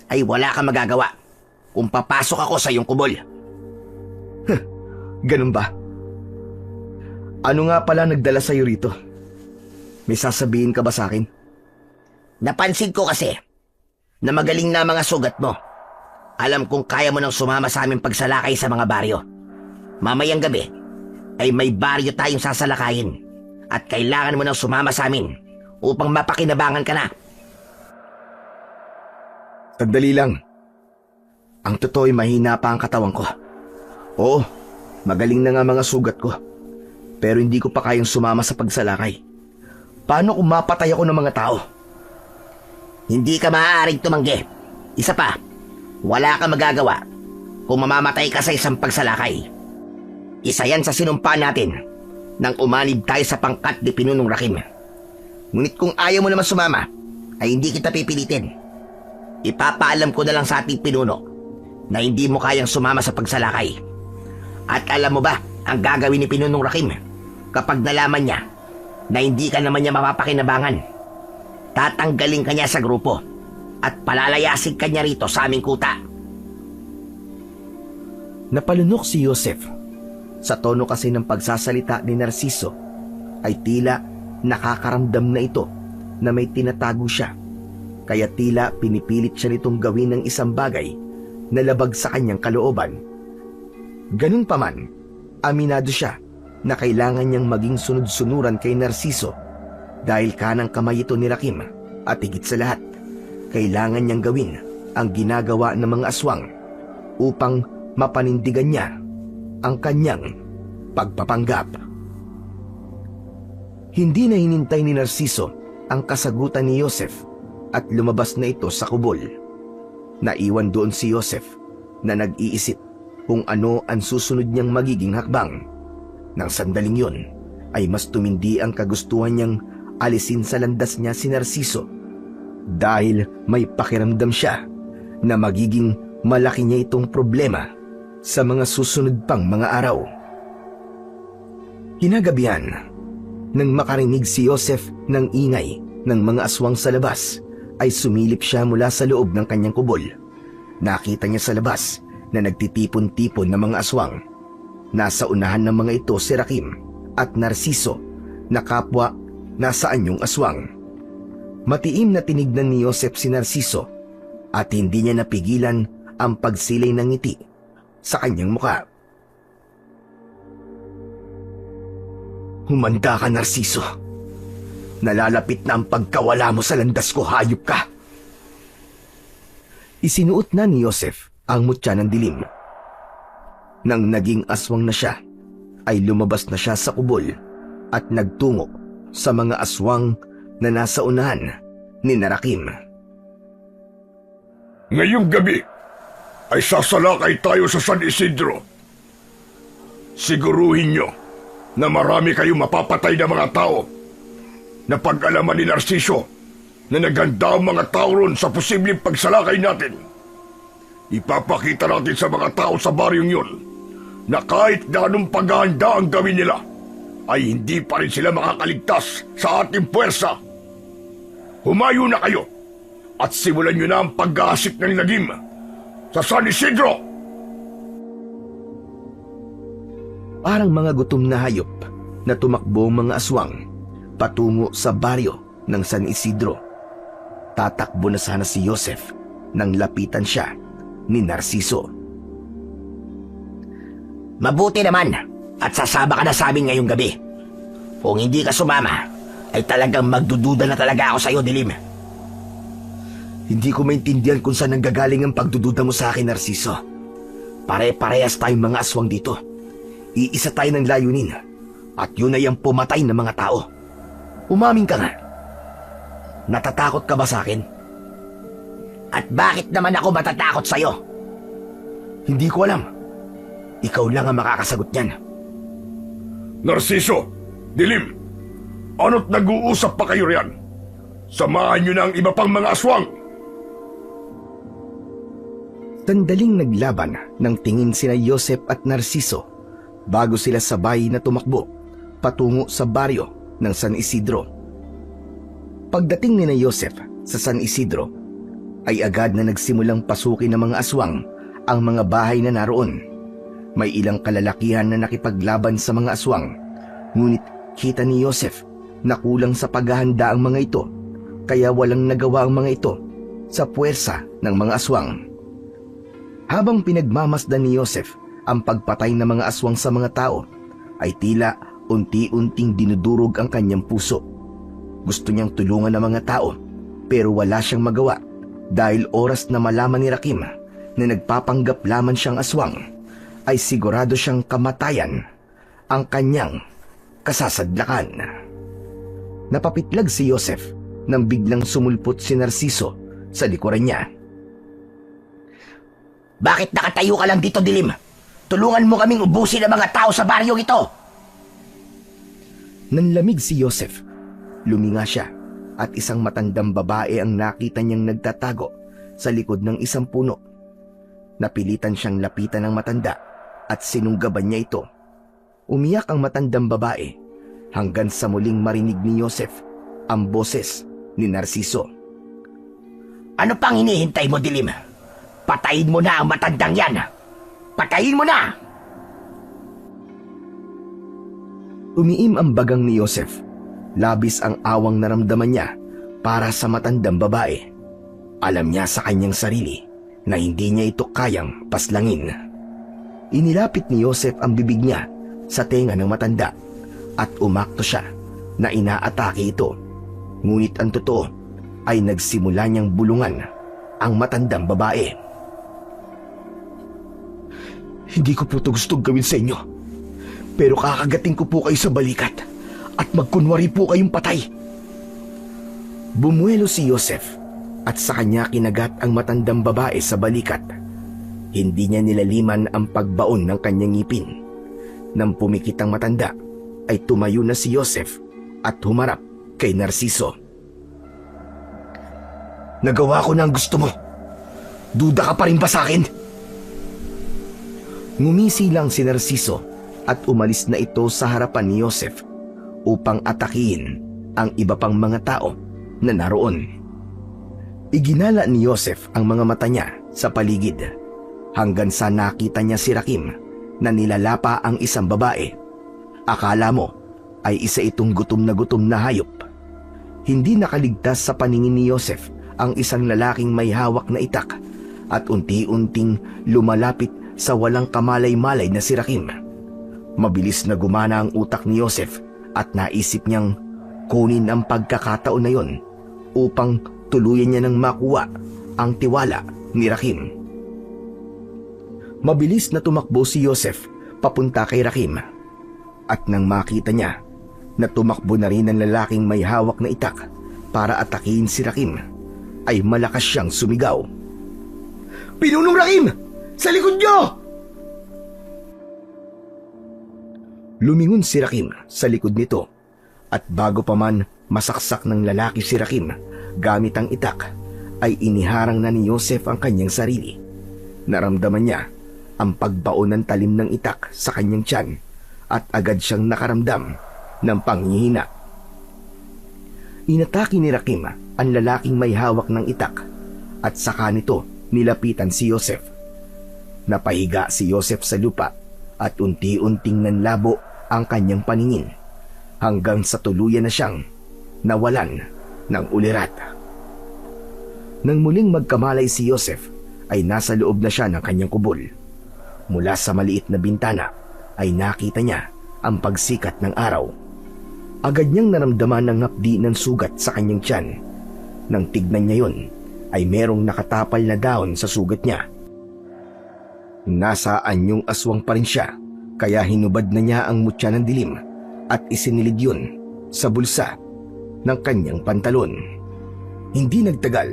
[SPEAKER 4] ay wala kang magagawa kung papasok ako sa iyong kubol.
[SPEAKER 1] Ganun ba? Ano nga pala nagdala sa'yo rito? May sasabihin ka ba sa akin?
[SPEAKER 4] Napansin ko kasi na magaling na mga sugat mo. Alam kong kaya mo nang sumama sa aming pagsalakay sa mga baryo. Mamayang gabi ay may baryo tayong sasalakayin at kailangan mo nang sumama sa amin upang mapakinabangan ka na.
[SPEAKER 1] Sandali lang. Ang totoo ay mahina pa ang katawan ko. Oo, magaling na nga mga sugat ko. Pero hindi ko pa kayang sumama sa pagsalakay. Paano kung mapatay ako ng mga tao?
[SPEAKER 4] Hindi ka maaaring tumanggi. Isa pa, wala kang magagawa kung mamamatay ka sa isang pagsalakay. Isa yan sa sinumpa natin nang umanib tayo sa pangkat ni Pinunong Rakim. Ngunit kung ayaw mo naman sumama, ay hindi kita pipilitin. Ipapaalam ko na lang sa ating pinuno na hindi mo kayang sumama sa pagsalakay. At alam mo ba ang gagawin ni Pinunong Rakim kapag nalaman niya na hindi ka naman niya mapapakinabangan? Tatanggalin ka niya sa grupo at palalayasin ka niya rito sa aming kuta.
[SPEAKER 1] Napalunok si Joseph. Sa tono kasi ng pagsasalita ni Narciso ay tila nakakaramdam na ito na may tinatago siya. Kaya tila pinipilit siya nitong gawin ng isang bagay na labag sa kanyang kalooban. Ganun pa man, aminado siya na kailangan niyang maging sunod-sunuran kay Narciso dahil kanang kamay ito ni Rakim at higit sa lahat, kailangan niyang gawin ang ginagawa ng mga aswang upang mapanindigan niya ang kanyang pagpapanggap. Hindi na hinintay ni Narciso ang kasagutan ni Joseph at lumabas na ito sa kubol. Naiwan doon si Joseph na nag-iisip kung ano ang susunod niyang magiging hakbang. Nang sandaling yun ay mas tumindi ang kagustuhan niyang alisin sa landas niya si Narciso dahil may pakiramdam siya na magiging malaki niya itong problema sa mga susunod pang mga araw. Kinagabihan, nang makarinig si Joseph ng ingay ng mga aswang sa labas, ay sumilip siya mula sa loob ng kanyang kubol. Nakita niya sa labas na nagtitipon-tipon ng mga aswang. Nasa unahan ng mga ito si Rakim at Narciso na kapwa nasa anyong aswang. Matiim na tinignan ni Joseph si Narciso at hindi niya napigilan ang pagsilay ng ngiti sa kanyang muka. Humanda ka, Narciso. Nalalapit na ang pagkawala mo sa landas ko, hayop ka. Isinuot na ni Joseph ang mutya ng dilim. Nang naging aswang na siya, ay lumabas na siya sa kubol at nagtungo sa mga aswang na nasa unahan ni Rakim.
[SPEAKER 2] Ngayong gabi ay sasalakay tayo sa San Isidro. Siguruhin nyo na marami kayong mapapatay na mga tao. Napag-alaman ni Narciso na naganda ang mga tao ron sa posibleng pagsalakay natin. Ipapakita natin sa mga tao sa baryong yun na kahit na anong paghahanda ang gawin nila, ay hindi pa rin sila makakaligtas sa ating puwersa. Humayo na kayo at simulan nyo na ang pag-aasik ng lagim sa San Isidro!
[SPEAKER 1] Parang mga gutom na hayop na tumakbo ang mga aswang patungo sa baryo ng San Isidro. Tatakbo na sana si Joseph nang lapitan siya ni Narciso.
[SPEAKER 4] Mabuti naman at sasama ka na sa amin ngayong gabi. Kung hindi ka sumama, ay talagang magdududa na talaga ako sa iyo, Dilim.
[SPEAKER 1] Hindi ko maintindihan kung saan nanggagaling ang pagdududa mo sa akin, Narciso. Pare-parehas tayong mga aswang dito. Iisa tayo ng layunin at yun ay ang pumatay ng mga tao. Umamin ka nga. Natatakot ka ba sa akin?
[SPEAKER 4] At bakit naman ako matatakot sa iyo?
[SPEAKER 1] Hindi ko alam. Ikaw lang ang makakasagot niyan.
[SPEAKER 2] Narciso, Dilim, ano't nag-uusap pa kayo riyan? Samahan nyo na ang iba pang mga aswang.
[SPEAKER 1] Sandaling naglaban ng tingin sina Joseph at Narciso bago sila sabay na tumakbo patungo sa baryo ng San Isidro. Pagdating ni Joseph sa San Isidro, ay agad na nagsimulang pasukin ng mga aswang ang mga bahay na naroon. May ilang kalalakihan na nakipaglaban sa mga aswang, ngunit kita ni Joseph na kulang sa paghahanda ang mga ito, kaya walang nagawa ang mga ito sa puwersa ng mga aswang. Habang pinagmamasdan ni Joseph ang pagpatay ng mga aswang sa mga tao, ay tila unti-unting dinudurog ang kanyang puso. Gusto niyang tulungan ang mga tao pero wala siyang magawa dahil oras na malaman ni Rakim na nagpapanggap lamang siyang aswang ay sigurado siyang kamatayan ang kanyang kasasadlakan. Napapitlag si Joseph nang biglang sumulpot si Narciso sa likuran niya.
[SPEAKER 4] Bakit nakatayo ka lang dito, Dilim? Tulungan mo kaming ubusin ang mga tao sa baryong ito.
[SPEAKER 1] Nanlamig si Joseph. Luminga siya at isang matandang babae ang nakita niyang nagtatago sa likod ng isang puno. Napilitan siyang lapitan ng matanda at sinunggaban niya ito. Umiyak ang matandang babae hanggang sa muling marinig ni Joseph ang boses ni Narciso.
[SPEAKER 4] Ano pang hinihintay mo, Dilim? Patayin mo na ang matandang yan. Patayin mo na!
[SPEAKER 1] Umiim ang bagang ni Joseph. Labis ang awang naramdaman niya para sa matandang babae. Alam niya sa kanyang sarili na hindi niya ito kayang paslangin. Inilapit ni Joseph ang bibig niya sa tenga ng matanda at umakto siya na inaatake ito. Ngunit ang totoo ay nagsimula niyang bulungan ang matandang babae. Hindi ko po ito gustong gawin sa inyo, pero kakagating ko po kayo sa balikat at magkunwari po kayong patay. Bumuelo si Joseph at sa kanya kinagat ang matandang babae sa balikat. Hindi niya nilaliman ang pagbaon ng kanyang ngipin. Nang pumikit ang matanda, ay tumayo na si Joseph at humarap kay Narciso. Nagawa ko na ang gusto mo. Duda ka pa rin ba sa akin? Ngumisi lang si Narciso at umalis na ito sa harapan ni Joseph upang atakihin ang iba pang mga tao na naroon. Iginala ni Joseph ang mga mata niya sa paligid hanggang sa nakita niya si Rakim na nilalapa ang isang babae. Akala mo ay isa itong gutom na hayop. Hindi nakaligtas sa paningin ni Joseph ang isang lalaking may hawak na itak at unti-unting lumalapit sa walang kamalay-malay na si Rakim. Mabilis na gumana ang utak ni Joseph at naisip niyang kunin ang pagkakataon na yon upang tuluyan niya ng makuha ang tiwala ni Rakim. Mabilis na tumakbo si Joseph papunta kay Rakim at nang makita niya na tumakbo na rin ang lalaking may hawak na itak para atakihin si Rakim, ay malakas siyang sumigaw. Pinunong Rakim! Sa likod niyo! Lumingon si Rakim sa likod nito at bago pa man masaksak ng lalaki si Rakim gamit ang itak, ay iniharang na ni Joseph ang kanyang sarili. Naramdaman niya ang pagbaon ng talim ng itak sa kanyang tiyan at agad siyang nakaramdam ng panghihina. Inatake ni Rakim ang lalaking may hawak ng itak at saka nito nilapitan si Joseph. Napahiga si Joseph sa lupa at unti-unting nanlabo ang kanyang paningin hanggang sa tuluyan na siyang nawalan ng ulirat. Nang muling magkamalay si Joseph, ay nasa loob na siya ng kanyang kubol. Mula sa maliit na bintana ay nakita niya ang pagsikat ng araw. Agad niyang naramdaman ang hapdi ng sugat sa kanyang tiyan. Nang tignan niya yon, ay merong nakatapal na dahon sa sugat niya. Nasa anyong aswang pa rin siya, kaya hinubad na niya ang mutya ng dilim at isinilid yun sa bulsa ng kanyang pantalon. Hindi nagtagal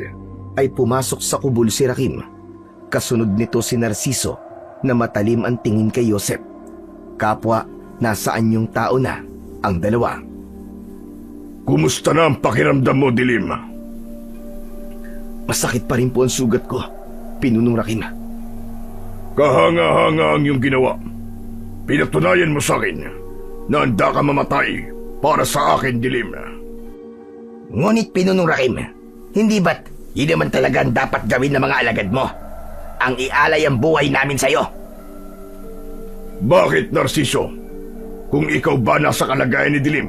[SPEAKER 1] ay pumasok sa kubol si Rakim. Kasunod nito si Narciso na matalim ang tingin kay Joseph. Kapwa nasa anyong tao na ang dalawa.
[SPEAKER 2] Kumusta na ang pakiramdam mo, Dilim?
[SPEAKER 1] Masakit pa rin po ang sugat ko, Pinunong Rakim.
[SPEAKER 2] Kahanga-hanga ang iyong ginawa. Pinatunayan mo sa akin na handa ka mamatay para sa akin, Dilim.
[SPEAKER 4] Ngunit Pinunong Rakim, hindi ba't yun naman talaga ang dapat gawin ng mga alagad mo? Ang ialay ang buhay namin sa'yo.
[SPEAKER 2] Bakit, Narciso? Kung ikaw ba nasa kalagayan ni Dilim,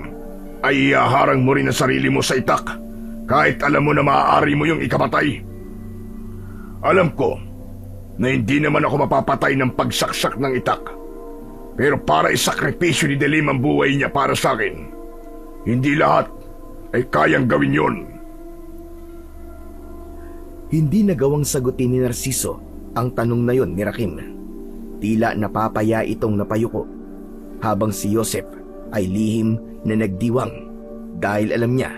[SPEAKER 2] ay ihaharang mo rin ang sarili mo sa itak kahit alam mo na maaari mo yung ikamatay. Alam ko na hindi naman ako mapapatay ng pagsaksak ng itak.
[SPEAKER 5] Pero para isakripisyo ni Dilim ang buhay niya para sa akin, hindi lahat ay kayang gawin yon.
[SPEAKER 1] Hindi nagawang sagutin ni Narciso ang tanong na yon ni Rakim. Tila napapaya itong napayuko, habang si Joseph ay lihim na nagdiwang dahil alam niya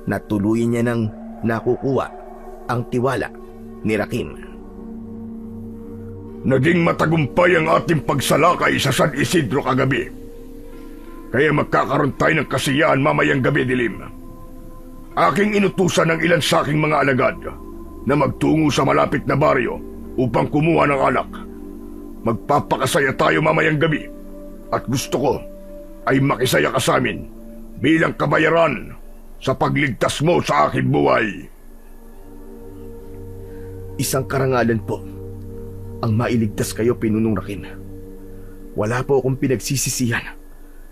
[SPEAKER 1] na tuluyan niya nang nakukuha ang tiwala ni Rakim.
[SPEAKER 5] Naging matagumpay ang ating pagsalakay sa San Isidro kagabi. Kaya magkakaroon tayo ng kasiyahan mamayang gabi, Dilim. Aking inutusan ng ilan sa aking mga alagad na magtungo sa malapit na baryo upang kumuha ng alak. Magpapakasaya tayo mamayang gabi at gusto ko ay makisaya ka sa amin bilang kabayaran sa pagligtas mo sa aking buhay.
[SPEAKER 1] Isang karangalan po ang mailigtas kayo, Pinunong Rakim. Wala po akong pinagsisisihan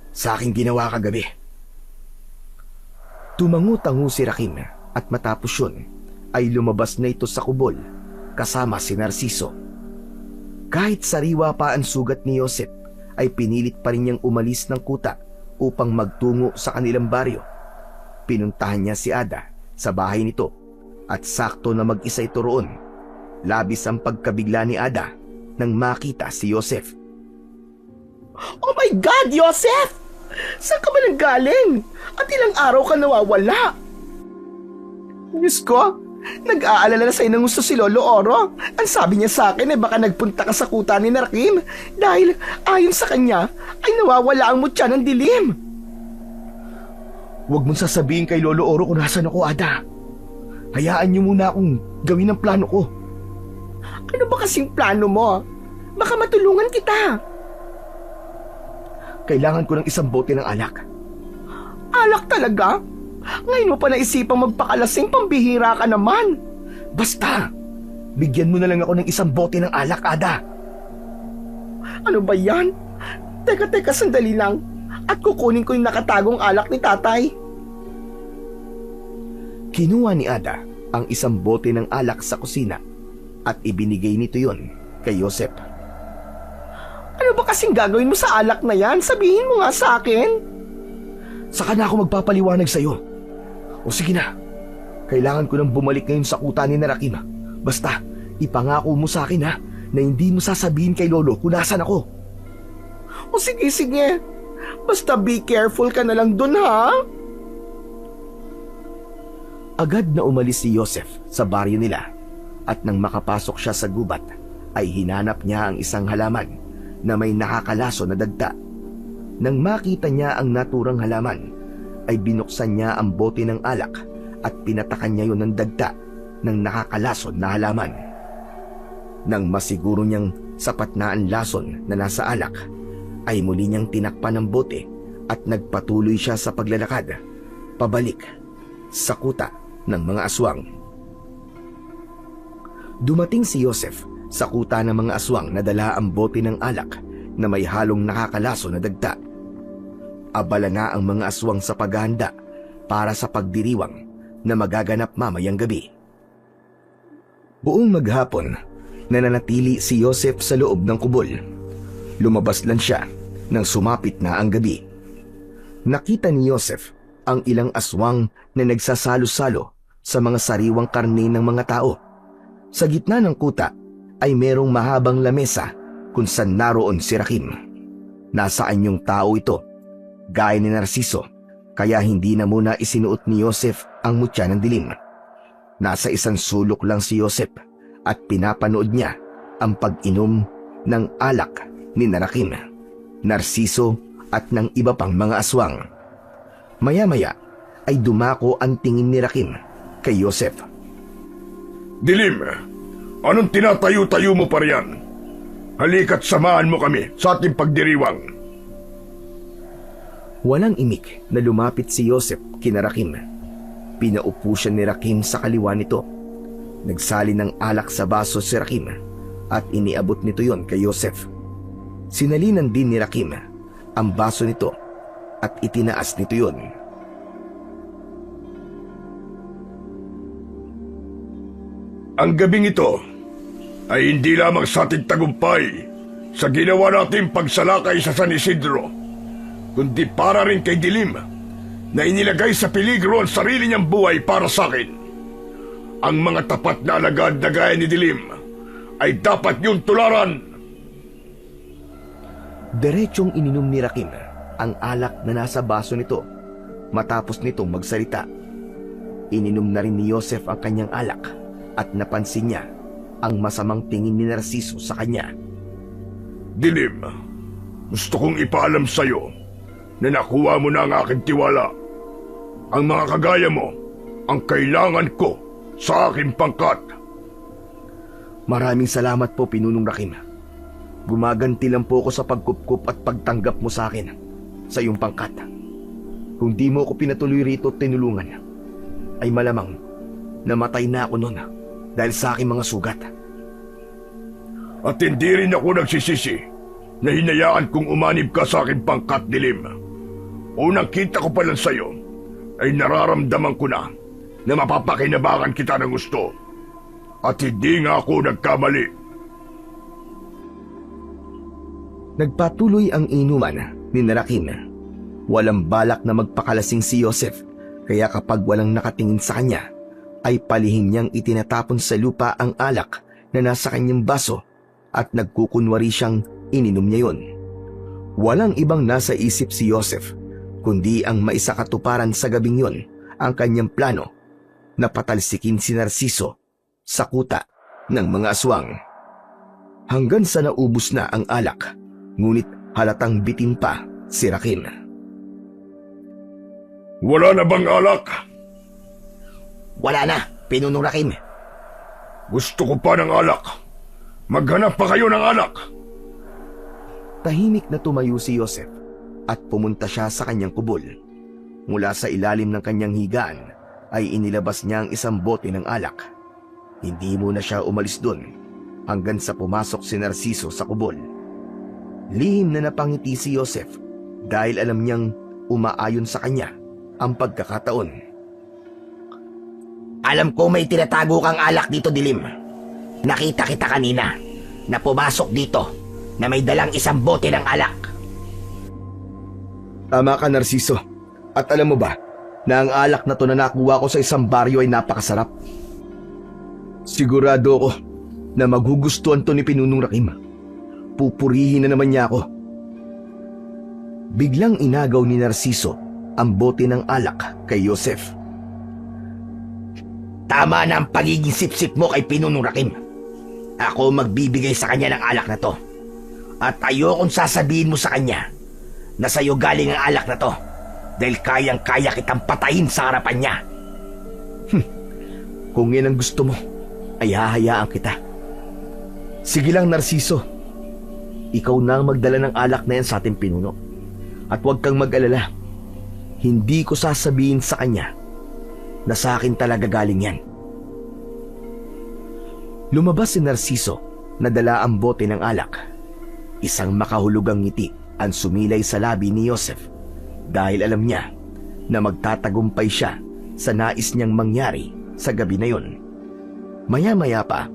[SPEAKER 1] sa aking ginawa kagabi. Tumangu-tangu si Rakim at matapos yun ay lumabas na ito sa kubol kasama si Narciso. Kahit sariwa pa ang sugat ni Joseph ay pinilit pa rin niyang umalis ng kuta upang magtungo sa kanilang baryo. Pinuntahan niya si Ada sa bahay nito at sakto na mag-isa ito roon. Labis ang pagkabigla ni Ada nang makita si Joseph.
[SPEAKER 3] Oh my God, Joseph! Saan ka ba nanggaling? At ilang araw ka nawawala? Diyos ko, nag-aalala na sa'yo ng gusto si Lolo Oro. Ang sabi niya sa akin ay baka nagpunta ka sa kuta ni Rakim dahil ayon sa kanya ay nawawala ang mutya ng dilim.
[SPEAKER 1] Huwag mong sasabihin kay Lolo Oro kung nasan ako, Ada. Hayaan niyo muna akong gawin ang plano ko.
[SPEAKER 3] Ano ba kasing plano mo? Baka matulungan kita.
[SPEAKER 1] Kailangan ko ng isang bote ng alak.
[SPEAKER 3] Alak talaga? Ngayon mo pa naisipang magpakalasing, pambihira ka naman.
[SPEAKER 1] Basta, bigyan mo na lang ako ng isang bote ng alak, Ada.
[SPEAKER 3] Ano ba yan? Teka, sandali lang. At kukunin ko yung nakatagong alak ni tatay.
[SPEAKER 1] Kinuha ni Ada ang isang bote ng alak sa kusina at ibinigay nito yon kay Joseph.
[SPEAKER 3] Ano ba kasing gagawin mo sa alak na yan? Sabihin mo nga sa akin.
[SPEAKER 1] Saka na ako magpapaliwanag sa'yo. O sige na, kailangan ko nang bumalik ngayon sa kuta ni Rakim. Basta, ipangako mo sa akin ha, na hindi mo sasabihin kay Lolo kung nasan ako.
[SPEAKER 3] O sige. Basta be careful ka na lang dun ha.
[SPEAKER 1] Agad na umalis si Joseph sa baryo nila at nang makapasok siya sa gubat ay hinanap niya ang isang halaman na may nakakalaso na dagta. Nang makita niya ang naturang halaman ay binuksan niya ang bote ng alak at pinatakan niya yon ng dagta ng nakakalason na halaman. Nang masiguro niyang sapat na ang lason na nasa alak ay muli niyang tinakpan ang bote at nagpatuloy siya sa paglalakad pabalik sa kuta ng mga aswang. Dumating si Joseph sa kuta ng mga aswang na dala ang bote ng alak na may halong nakakalaso na dagta. Abala na ang mga aswang sa paghahanda para sa pagdiriwang na magaganap mamayang gabi. Buong maghapon, nananatili si Joseph sa loob ng kubol. Lumabas lang siya nang sumapit na ang gabi. Nakita ni Joseph ang ilang aswang na nagsasalo-salo sa mga sariwang karne ng mga tao. Sa gitna ng kuta ay merong mahabang lamesa kung saan naroon si Rakim. Nasaan yung tao ito? Gaya ni Narciso, kaya hindi na muna isinuot ni Joseph ang mutya ng dilim. Nasa isang sulok lang si Joseph at pinapanood niya ang pag-inom ng alak ni Rakim, Narciso at ng iba pang mga aswang. Maya-maya ay dumako ang tingin ni Rakim kay Joseph.
[SPEAKER 5] Dilim, anong tinatayo-tayo mo pa riyan? Halika't samahan mo kami sa ating pagdiriwang.
[SPEAKER 1] Walang imik na lumapit si Joseph kina Rakim. Pinaupo siya ni Rakim sa kaliwa nito. Nagsali ng alak sa baso si Rakim at iniabot nito yon kay Joseph. Sinalinan din ni Rakim ang baso nito at itinaas nito yon.
[SPEAKER 5] Ang gabing ito ay hindi lamang sa ating tagumpay sa ginawa nating pagsalakay sa San Isidro, kundi para rin kay Dilim na inilagay sa peligro ang sarili niyang buhay para sa akin. Ang mga tapat na alagad na gaya ni Dilim ay dapat niyong tularan.
[SPEAKER 1] Diretsyong ininom ni Rakim ang alak na nasa baso nito. Matapos nitong magsalita, ininom na rin ni Joseph ang kanyang alak at napansin niya ang masamang tingin ni Narciso sa kanya.
[SPEAKER 5] Dilim, gusto kong ipaalam sa'yo na nakuha mo na ang aking tiwala. Ang mga kagaya mo ang kailangan ko sa aking pangkat.
[SPEAKER 1] Maraming salamat po, Pinunong Rakim. Gumaganti lang po ako sa pagkupkup at pagtanggap mo sa akin sa iyong pangkat. Kung di mo ako pinatuloy rito at tinulungan, ay malamang namatay na ako noon dahil sa aking mga sugat.
[SPEAKER 5] At hindi rin ako nagsisisi na hinayaan kong umanib ka sa aking pangkat, Dilim. Unang kita ko pa lang sa'yo ay nararamdaman ko na mapapakinabangan kita ng gusto. At hindi nga ako nagkamali.
[SPEAKER 1] Nagpatuloy ang inuman ni Rakim. Walang balak na magpakalasing si Joseph, kaya kapag walang nakatingin sa kanya, ay palihim niyang itinatapon sa lupa ang alak na nasa kanyang baso at nagkukunwari siyang ininom niya yon. Walang ibang nasa isip si Joseph, kundi ang maisakatuparan sa gabing yon ang kanyang plano na patalsikin si Narciso sa kuta ng mga aswang. Hanggang sa naubos na ang alak, ngunit halatang bitin pa si Rakim.
[SPEAKER 5] Wala na bang alak?
[SPEAKER 4] Wala na, Pinunong Rakim.
[SPEAKER 5] Gusto ko pa ng alak. Maghanap pa kayo ng alak.
[SPEAKER 1] Tahimik na tumayo si Joseph at pumunta siya sa kanyang kubol. Mula sa ilalim ng kanyang higaan ay inilabas niya ang isang bote ng alak. Hindi muna siya umalis doon hanggang sa pumasok si Narciso sa kubol. Lihim na napangiti si Joseph dahil alam niyang umaayon sa kanya ang pagkakataon.
[SPEAKER 4] Alam ko may tinatago kang alak dito, Dilim. Nakita kita kanina na pumasok dito na may dalang isang bote ng alak.
[SPEAKER 1] Tama ka, Narciso. At alam mo ba na ang alak na to na nakuha ko sa isang baryo ay napakasarap? Sigurado ako na magugustuhan to ni Pinunong Rakim. Pupurihin na naman niya ako. Biglang inagaw ni Narciso ang bote ng alak kay Joseph.
[SPEAKER 4] Tama na ang pagiging sipsip mo kay Pinunong Rakim. Ako magbibigay sa kanya ng alak na to. At ayokong sasabihin mo sa kanya na sa'yo galing ang alak na to dahil kayang-kaya kitang patayin sa harapan niya.
[SPEAKER 1] Kung yan ang gusto mo, ay hahayaan kita. Sige lang, Narciso. Ikaw na ang magdala ng alak na yan sa ating pinuno. At huwag kang mag-alala. Hindi ko sasabihin sa kanya na sa akin talaga galing yan. Lumabas si Narciso na dala ang bote ng alak. Isang makahulugang ngiti ang sumilay sa labi ni Joseph dahil alam niya na magtatagumpay siya sa nais niyang mangyari sa gabi na yon. Maya-maya pa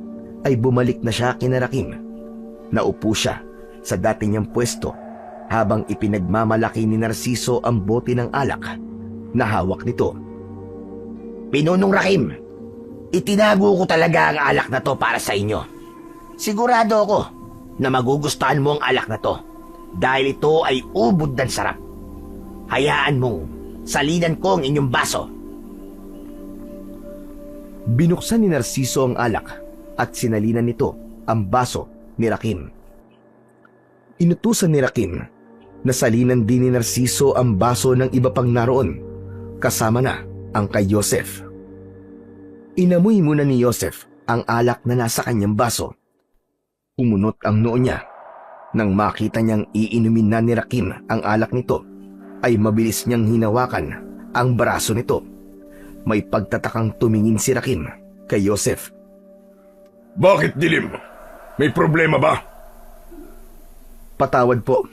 [SPEAKER 1] ay bumalik na siya kina Rakim. Naupo siya sa dati niyang pwesto habang ipinagmamalaki ni Narciso ang bote ng alak na hawak nito.
[SPEAKER 4] Pinunong Rakim, itinago ko talaga ang alak na to para sa inyo. Sigurado ako na magugustuhan mo ang alak na to dahil ito ay ubod ng sarap. Hayaan mong salinan ko ang inyong baso.
[SPEAKER 1] Binuksan ni Narciso ang alak at sinalinan nito ang baso ni Rakim. Inutusan ni Rakim na salinan din ni Narciso ang baso ng iba pang naroon, kasama na ang kay Joseph. Inamoy muna ni Joseph ang alak na nasa kanyang baso. Umunot ang noo niya. Nang makita niyang iinumin na ni Rakim ang alak nito, ay mabilis niyang hinawakan ang braso nito. May pagtatakang tumingin si Rakim kay Joseph.
[SPEAKER 5] Bakit, Dilim? May problema ba?
[SPEAKER 1] Patawad po.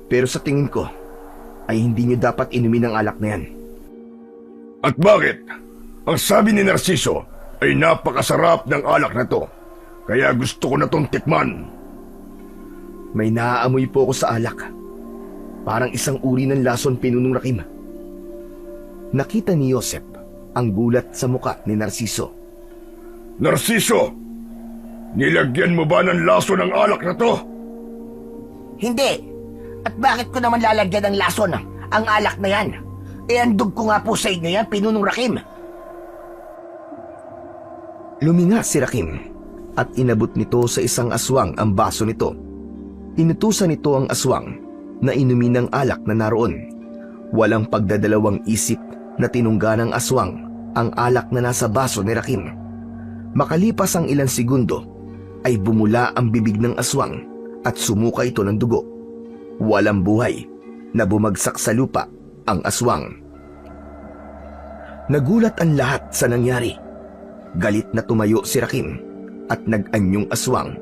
[SPEAKER 1] Pero sa tingin ko, ay hindi niyo dapat inumin ang alak na yan.
[SPEAKER 5] At bakit? Ang sabi ni Narciso ay napakasarap ng alak na to. Kaya gusto ko na tong tikman.
[SPEAKER 1] May naaamoy po ako sa alak. Parang isang uri ng lason Pinunong Rakim. Nakita ni Joseph ang gulat sa muka ni Narciso.
[SPEAKER 5] Narciso! Nilagyan mo ba ng laso ng alak na to?
[SPEAKER 4] Hindi. At bakit ko naman lalagyan ng lason ang alak na yan? Andog ko nga po sa inyo yan, Pinunong Rakim.
[SPEAKER 1] Luminga si Rakim at inabot nito sa isang aswang ang baso nito. Inutusan nito ang aswang na inumin ng alak na naroon. Walang pagdadalawang isip na tinungga ng aswang ang alak na nasa baso ni Rakim. Makalipas ang ilang segundo ay bumula ang bibig ng aswang at sumuka ito ng dugo. Walang buhay na bumagsak sa lupa ang aswang. Nagulat ang lahat sa nangyari. Galit na tumayo si Rakim at nag-anyong aswang.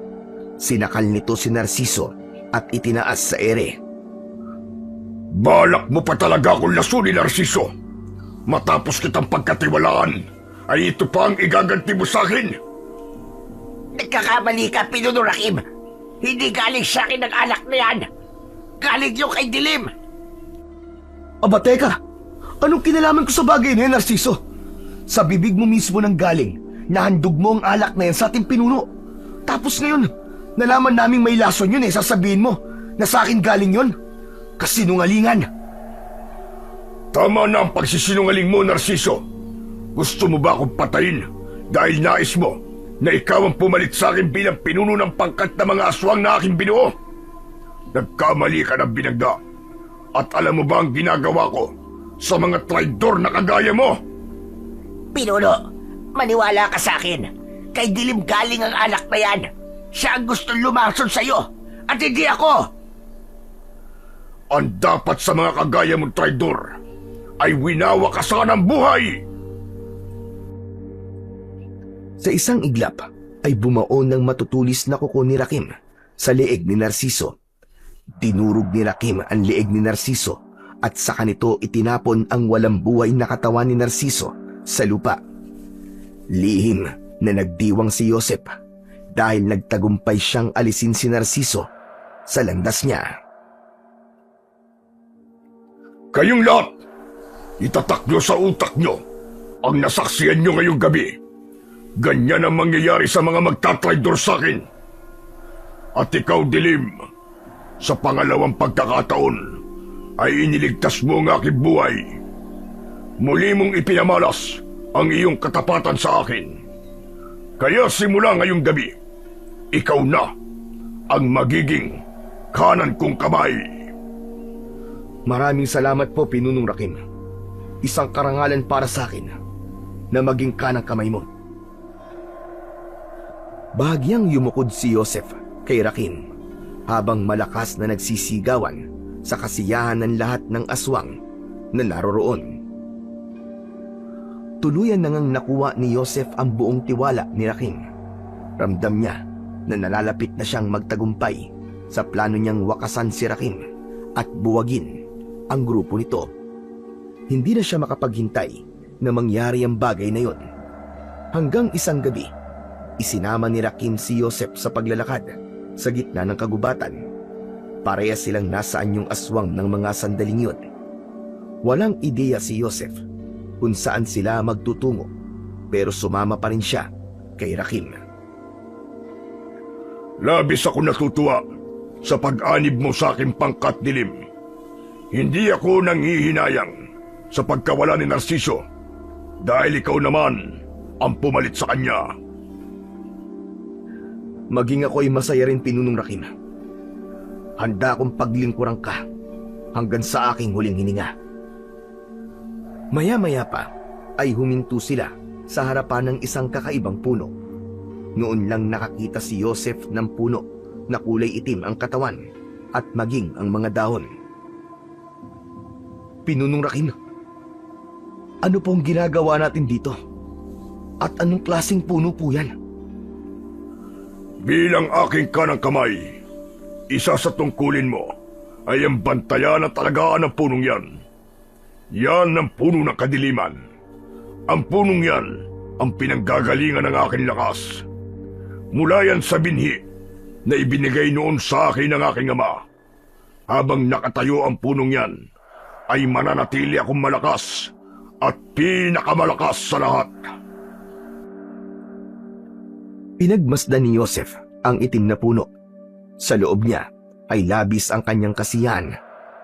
[SPEAKER 1] Sinakal nito si Narciso at itinaas sa ere.
[SPEAKER 5] Balak mo pa talaga akong lasunin, Narciso. Matapos kitang pagkatiwalaan, ay ito pa ang igaganti mo sa akin.
[SPEAKER 4] Nagkakamali ka, Pinunong Rakim. Hindi galing sa akin ang alak na yan. Galing yung kay Dilim.
[SPEAKER 1] Aba teka, anong kinalaman ko sa bagay na yan, Narciso? Sa bibig mo mismo nang galing, nahandog mo ang alak na yan sa ating pinuno. Tapos ngayon, nalaman naming may lason yun sasabihin mo na sa akin galing yun. Kasinungalingan.
[SPEAKER 5] Tama na ang pagsisinungaling mo, Narciso. Gusto mo ba akong patayin dahil nais mo na ikaw ang pumalit sa akin bilang pinuno ng pangkat na mga aswang na aking binuo? Nagkamali ka ng binagda. At alam mo ba ang ginagawa ko sa mga traidor na kagaya mo?
[SPEAKER 4] Pinuno, maniwala ka sa akin. Kay Dilim galing ang alak na yan. Siya ang gustong lumason sa'yo. At hindi ako.
[SPEAKER 5] Ang dapat sa mga kagaya mong traidor ay winawakasan ang buhay!
[SPEAKER 1] Sa isang iglap ay bumaon ng matutulis na kuko ni Rakim sa leeg ni Narciso. Dinurog ni Rakim ang leeg ni Narciso at saka nito itinapon ang walang buhay na katawan ni Narciso sa lupa. Lihim na nagdiwang si Joseph dahil nagtagumpay siyang alisin si Narciso sa landas niya.
[SPEAKER 5] Kayong lahat, itatak nyo sa utak nyo ang nasaksiyan nyo ngayong gabi. Ganyan ang mangyayari sa mga magtatraidor sa akin. At ikaw, Dilim, sa pangalawang pagkakataon ay iniligtas mo ang aking buhay. Muli mong ipinamalas ang iyong katapatan sa akin. Kaya simula ngayong gabi, ikaw na ang magiging kanan kong kamay.
[SPEAKER 1] Maraming salamat po, Pinunong Rakim. Isang karangalan para sa akin na maging kanang kamay mo. Bahagyang yumukod si Joseph kay Rakim habang malakas na nagsisigawan sa kasiyahan ng lahat ng aswang na naroroon. Tuluyan na ngang nakuha ni Joseph ang buong tiwala ni Rakim. Ramdam niya na nalalapit na siyang magtagumpay sa plano niyang wakasan si Rakim at buwagin ang grupo nito. Hindi na siya makapaghintay na mangyari ang bagay na yon. Hanggang isang gabi, isinama ni Rakim si Joseph sa paglalakad sa gitna ng kagubatan. Parehas silang nasa anyong aswang ng mga sandaling yun. Walang ideya si Joseph kung saan sila magtutungo, pero sumama pa rin siya kay Rakim.
[SPEAKER 5] Labis ako natutuwa sa pag-anib mo sa aking pangkat, Dilim. Hindi ako nanghihinayang sa pagkawala ni Narciso dahil ikaw naman ang pumalit sa kanya.
[SPEAKER 1] Maging ako'y masaya rin, Pinunong Rakim. Handa akong paglingkuran ka hanggang sa aking huling hininga. Maya-maya pa ay huminto sila sa harapan ng isang kakaibang puno. Noon lang nakakita si Joseph ng puno na kulay itim ang katawan at maging ang mga dahon. Pinunong Rakim, ano pong ginagawa natin dito? At anong klaseng puno po yan?
[SPEAKER 5] Bilang aking kanang kamay, isa sa tungkulin mo ay ang bantayan at alagaan ng punong yan. Yan ang puno ng kadiliman. Ang punong yan ang pinanggagalingan ng aking lakas. Mula yan sa binhi na ibinigay noon sa akin ng aking ama. Habang nakatayo ang punong yan, ay mananatili akong malakas at pinakamalakas sa lahat.
[SPEAKER 1] Pinagmasdan ni Joseph ang itim na puno. Sa loob niya ay labis ang kanyang kasiyahan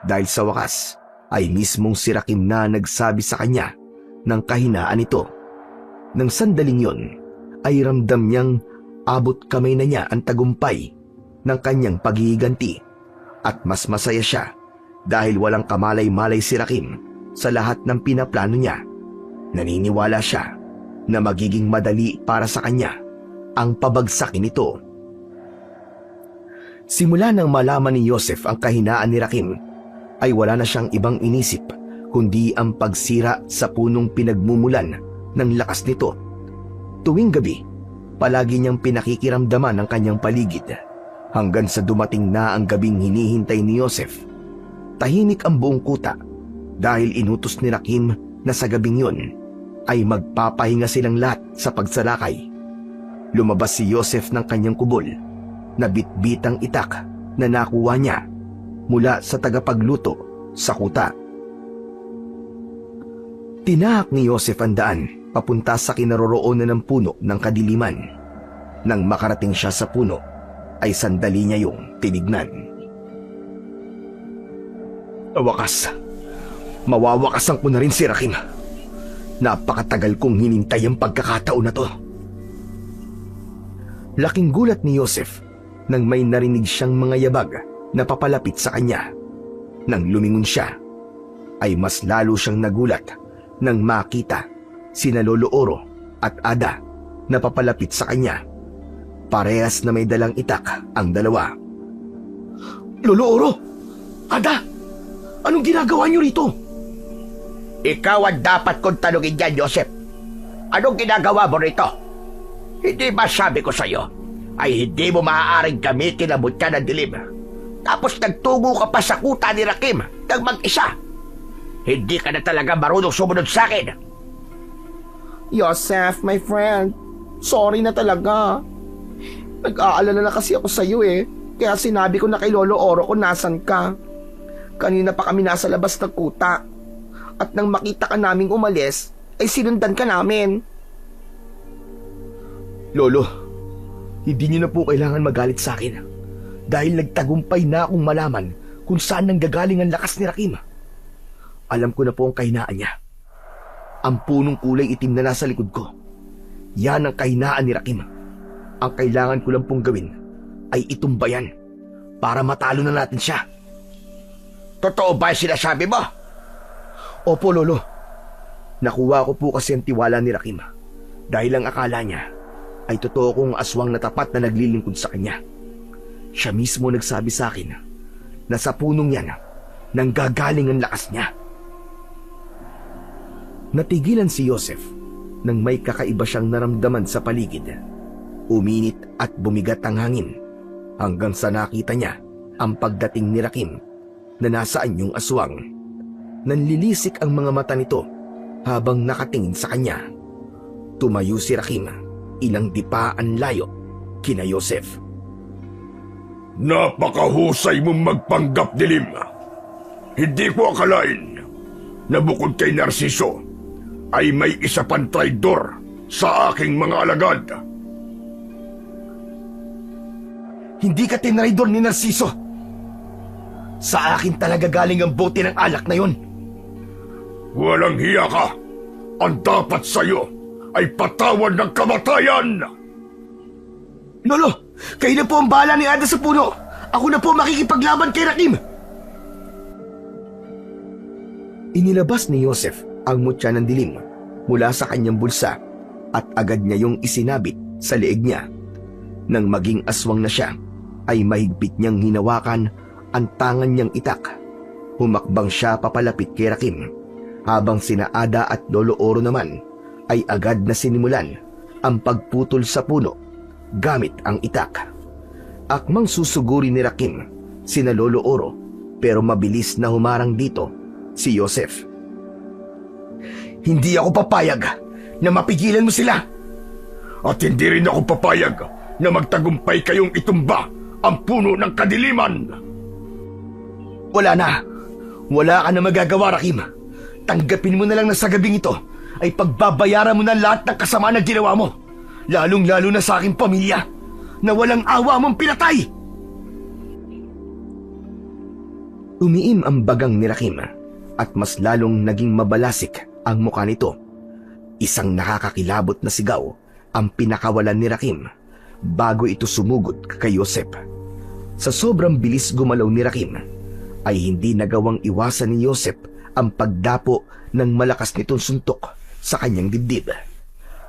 [SPEAKER 1] dahil sa wakas ay mismong si Rakim na nagsabi sa kanya ng kahinaan nito. Nang sandaling yon ay ramdam niyang abot kamay na niya ang tagumpay ng kanyang paghihiganti at mas masaya siya dahil walang kamalay-malay si Rakim sa lahat ng pinaplano niya. Naniniwala siya na magiging madali para sa kanya ang pabagsakin ito. Simula nang malaman ni Joseph ang kahinaan ni Rakim, ay wala na siyang ibang inisip kundi ang pagsira sa punong pinagmumulan ng lakas nito. Tuwing gabi, palagi niyang pinakikiramdaman ang kanyang paligid hanggang sa dumating na ang gabing hinihintay ni Joseph. Tahimik ang buong kuta dahil inutos ni Rakim na sa gabing yun ay magpapahinga silang lahat sa pagsalakay. Lumabas si Joseph ng kanyang kubol na bitbitang itak na nakuha niya mula sa tagapagluto sa kuta. Tinahak ni Joseph ang daan papunta sa kinaroroonan ng puno ng kadiliman. Nang makarating siya sa puno, ay sandali niya yung tinignan. Wakas, mawawakasan ko na rin si Rakim. Napakatagal kong hinintay ang pagkakataon na to. Laking gulat ni Joseph nang may narinig siyang mga yabag na papalapit sa kanya. Nang lumingon siya, ay mas lalo siyang nagulat nang makita sina Lolo Oro at Ada na papalapit sa kanya. Parehas na may dalang itak ang dalawa. Lolo Oro! Ada! Anong ginagawa niyo rito?
[SPEAKER 2] Ikaw ang dapat kong tanungin dyan, Joseph. Anong ginagawa mo rito? Hindi ba sabi ko sa'yo ay hindi mo maaaring gamitin ang mutya ng dilim? Tapos nagtungo ka pa sa kuta ni Rakim ng mag-isa. Hindi ka na talaga marunong sumunod sa akin.
[SPEAKER 3] Joseph, my friend, sorry na talaga. Nag-aalala na kasi ako sa'yo eh. Kaya sinabi ko na kay Lolo Oro kung nasan ka. Kanina pa kami nasa labas ng kuta. At nang makita ka naming umalis, ay sinundan ka namin.
[SPEAKER 1] Lolo, hindi niyo na po kailangan magalit sa akin dahil nagtagumpay na akong malaman kung saan nanggagaling ang lakas ni Rakim. Alam ko na po ang kahinaan niya. Ang punong kulay itim na nasa likod ko. Yan ang kahinaan ni Rakim. Ang kailangan ko lang pong gawin ay itumbayan para matalo na natin siya.
[SPEAKER 2] Totoo ba yung sinasabi mo?
[SPEAKER 1] Opo, Lolo. Nakuha ko po kasi ang tiwala ni Rakim dahil ang akala niya ay totoo kong aswang na tapat na naglilingkod sa kanya. Siya mismo nagsabi sa akin na sa punong yan nanggagaling ang lakas niya. Natigilan si Joseph nang may kakaiba siyang naramdaman sa paligid. Uminit at bumigat ang hangin hanggang sa nakita niya ang pagdating ni Rakim na nasaan yung aswang. Nanlilisik ang mga mata nito habang nakatingin sa kanya. Tumayo si Rakim, ilang dipaan layo kina Joseph.
[SPEAKER 5] Napakahusay mong magpanggap, dilim. Hindi ko akalain na bukod kay Narciso ay may isa pang traidor sa aking mga alagad.
[SPEAKER 1] Hindi ka tinraidor ni Narciso. Sa akin talaga galing ang bote ng alak na yon.
[SPEAKER 5] Walang hiya ka. Ang dapat sa'yo ay patawan ng kamatayan.
[SPEAKER 1] Lolo, kayo na po ang bahala ni Ada sa puno. Ako na po makikipaglaban kay Rakim. Inilabas ni Joseph ang mutya ng dilim mula sa kanyang bulsa at agad niya yung isinabit sa leeg niya. Nang maging aswang na siya, ay mahigpit niyang hinawakan ang tangan niyang itak. Humakbang siya papalapit kay Rakim, habang sina Ada at Lolo Oro naman ay agad na sinimulan ang pagputol sa puno gamit ang itak. Akmang susuguri ni Rakim sina Lolo Oro, pero mabilis na humarang dito si Joseph. Hindi ako papayag na mapigilan mo sila.
[SPEAKER 5] At hindi rin ako papayag na magtagumpay kayong itumba ang puno ng kadiliman.
[SPEAKER 1] Wala na. Wala ka na magagawa, Rakim. Tanggapin mo na lang na sa gabing ito ay pagbabayaran mo na lahat ng kasama na ginawa mo. Lalong-lalo na sa aking pamilya na walang awa mong pinatay. Umiim ang bagang ni Rakim at mas lalong naging mabalasik ang mukha nito. Isang nakakakilabot na sigaw ang pinakawalan ni Rakim bago ito sumugod kay Joseph. Sa sobrang bilis gumalaw ni Rakim, ay hindi nagawang iwasan ni Joseph ang pagdapo ng malakas nitong suntok sa kanyang dibdib.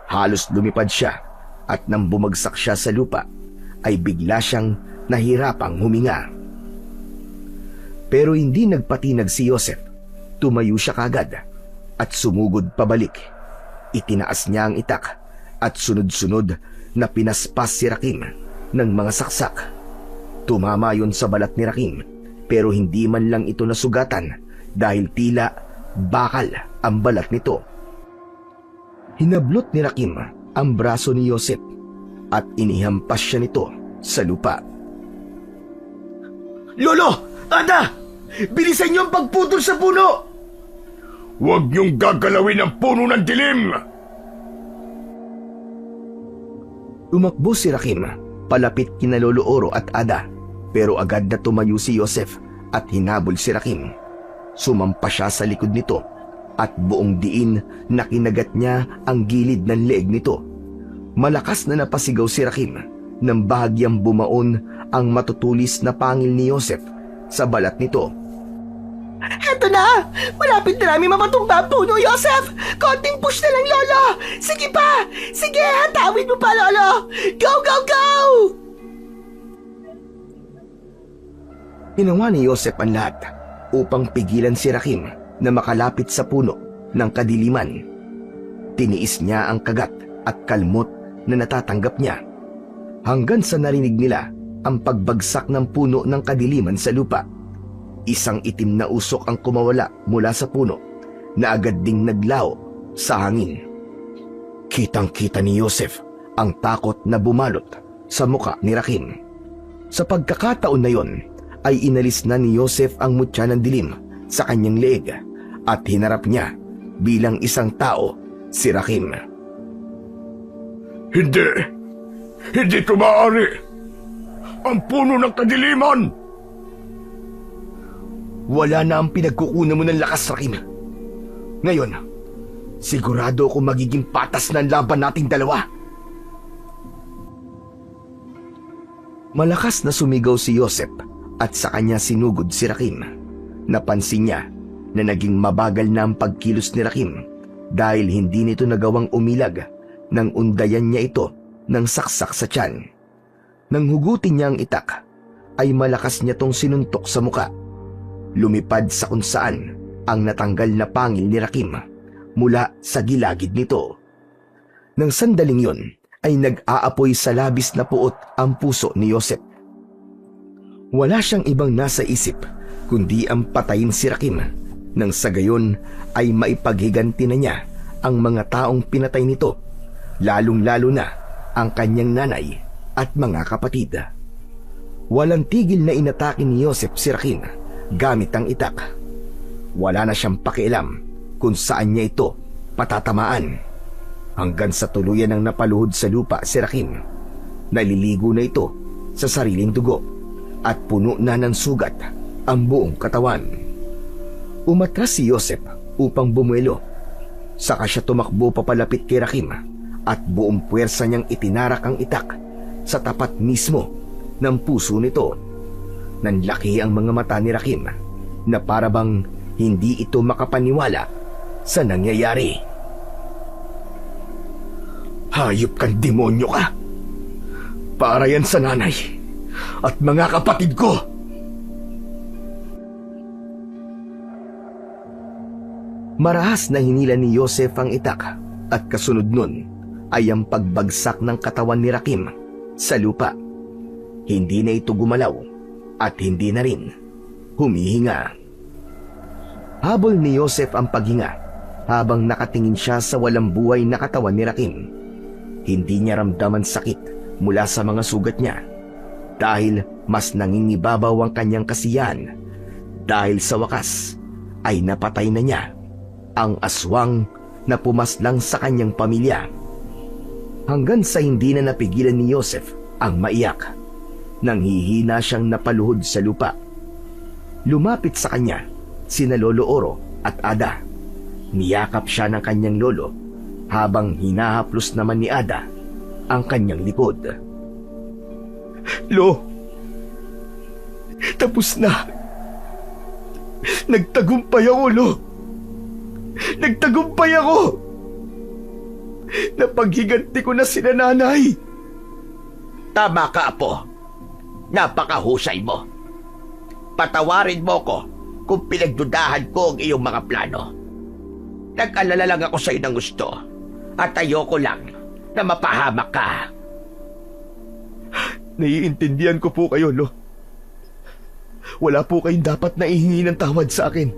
[SPEAKER 1] Halos lumipad siya at nang bumagsak siya sa lupa, ay bigla siyang nahirapang huminga. Pero hindi nagpatinag si Joseph. Tumayo siya kagad at sumugod pabalik. Itinaas niya ang itak at sunod-sunod na pinaspas si Rakim ng mga saksak. Tumama yon sa balat ni Rakim, pero hindi man lang ito nasugatan dahil tila bakal ang balat nito. Hinablot ni Rakim ang braso ni Joseph at inihampas siya nito sa lupa. Lolo! Ada! Bilisan niyo ang pagputol sa puno!
[SPEAKER 5] Huwag niyong gagalawin ang puno ng dilim!
[SPEAKER 1] Umakbo si Rakim palapit kina Lolo Oro at Ada, pero agad na tumayo si Joseph at hinabol si Rakim. Sumampa siya sa likod nito at buong diin na kinagat niya ang gilid ng leeg nito. Malakas na napasigaw si Rakim nang bahagyang bumaon ang matutulis na pangil ni Joseph sa balat nito.
[SPEAKER 3] Eto na! Malapit na namin mapatumba ang puno, Joseph! Konting push na lang, Lolo! Sige pa! Sige, hatawin mo pa, Lolo! Go, go, go!
[SPEAKER 1] Ginawa ni Joseph ang lahat upang pigilan si Rakim na makalapit sa puno ng kadiliman. Tiniis niya ang kagat at kalmot na natatanggap niya hanggang sa narinig nila ang pagbagsak ng puno ng kadiliman sa lupa. Isang itim na usok ang kumawala mula sa puno na agad ding naglaho sa hangin. Kitang-kita ni Joseph ang takot na bumalot sa muka ni Rakim. Sa pagkakataon na yon, ay inalis na ni Joseph ang mutya ng dilim sa kanyang leeg at hinarap niya bilang isang tao si Rakim.
[SPEAKER 5] Hindi! Hindi ito maaari! Ang puno ng kadiliman!
[SPEAKER 1] Wala na ang pinagkukunan mo ng lakas, Rakim. Ngayon, sigurado ako magiging patas na ang laban nating dalawa. Malakas na sumigaw si Joseph at sa kanya sinugod si Rakim. Napansin niya na naging mabagal na ang pagkilos ni Rakim dahil hindi nito nagawang umilag nang undayan niya ito ng saksak sa tiyan. Nang hugutin niya ang itak, ay malakas niya tong sinuntok sa muka. Lumipad sa kung saan ang natanggal na pangil ni Rakim mula sa gilagid nito. Nang sandaling yon, ay nag-aapoy sa labis na puot ang puso ni Joseph. Wala siyang ibang nasa isip kundi ang patayin si Rakim, nang sa gayon ay maipaghiganti na niya ang mga taong pinatay nito, lalong-lalo na ang kanyang nanay at mga kapatid. Walang tigil na inatake ni Joseph si Rakim gamit ang itak. Wala na siyang pakialam kung saan niya ito patatamaan, hanggang sa tuluyan ng napaluhod sa lupa si Rakim. Naliligo na ito sa sariling dugo at puno na ng sugat ang buong katawan. Umatras si Joseph upang bumuelo. Saka siya tumakbo papalapit kay Rakim at buong puwersa niyang itinarak ang itak sa tapat mismo ng puso nito. Nanlaki ang mga mata ni Rakim na parabang hindi ito makapaniwala sa nangyayari. Hayop kang demonyo ka! Para yan sa nanay at mga kapatid ko! Marahas na hinila ni Joseph ang itak at kasunod nun ay ang pagbagsak ng katawan ni Rakim sa lupa. Hindi na ito gumalaw at hindi na rin humihinga. Habol ni Joseph ang paghinga habang nakatingin siya sa walang buhay na katawan ni Rakim. Hindi niya ramdaman sakit mula sa mga sugat niya dahil mas nangingibabaw ang kanyang kasiyahan dahil sa wakas ay napatay na niya ang aswang na pumaslang sa kanyang pamilya. Hanggang sa hindi na napigilan ni Joseph ang maiyak. Nanghihina siyang napaluhod sa lupa. Lumapit sa kanya sina Lolo Oro at Ada. Niyakap siya ng kanyang lolo habang hinahaplos naman ni Ada ang kanyang likod. Lo, tapos na. Nagtagumpay ako, Lo. Nagtagumpay ako. Napaghiganti ko na sina nanay.
[SPEAKER 2] Tama ka, Apo. Napakahusay mo. Patawarin mo ko kung pinagdudahan ko ang iyong mga plano. Nag-alala lang ako sa iyo ng gusto at ayoko lang na mapahamak ka.
[SPEAKER 1] Naiintindihan ko po kayo, Lo. Wala po kayong dapat na ihingi ng tawad sa akin.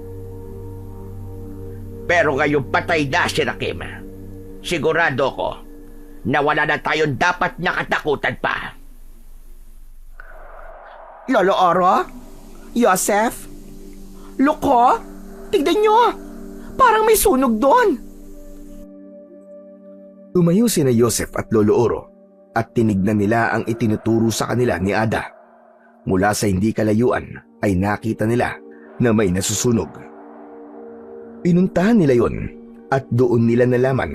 [SPEAKER 2] Pero ngayong patay na si Rakim, sigurado ko na wala na tayong dapat nakatakutan pa.
[SPEAKER 3] Lolo Oro? Joseph? Loko? Tignan nyo! Parang may sunog doon!
[SPEAKER 1] Tumayo sina Joseph at Lolo Oro at tinignan nila ang itinuturo sa kanila ni Ada. Mula sa hindi kalayuan ay nakita nila na may nasusunog. Pinuntahan nila yon at doon nila nalaman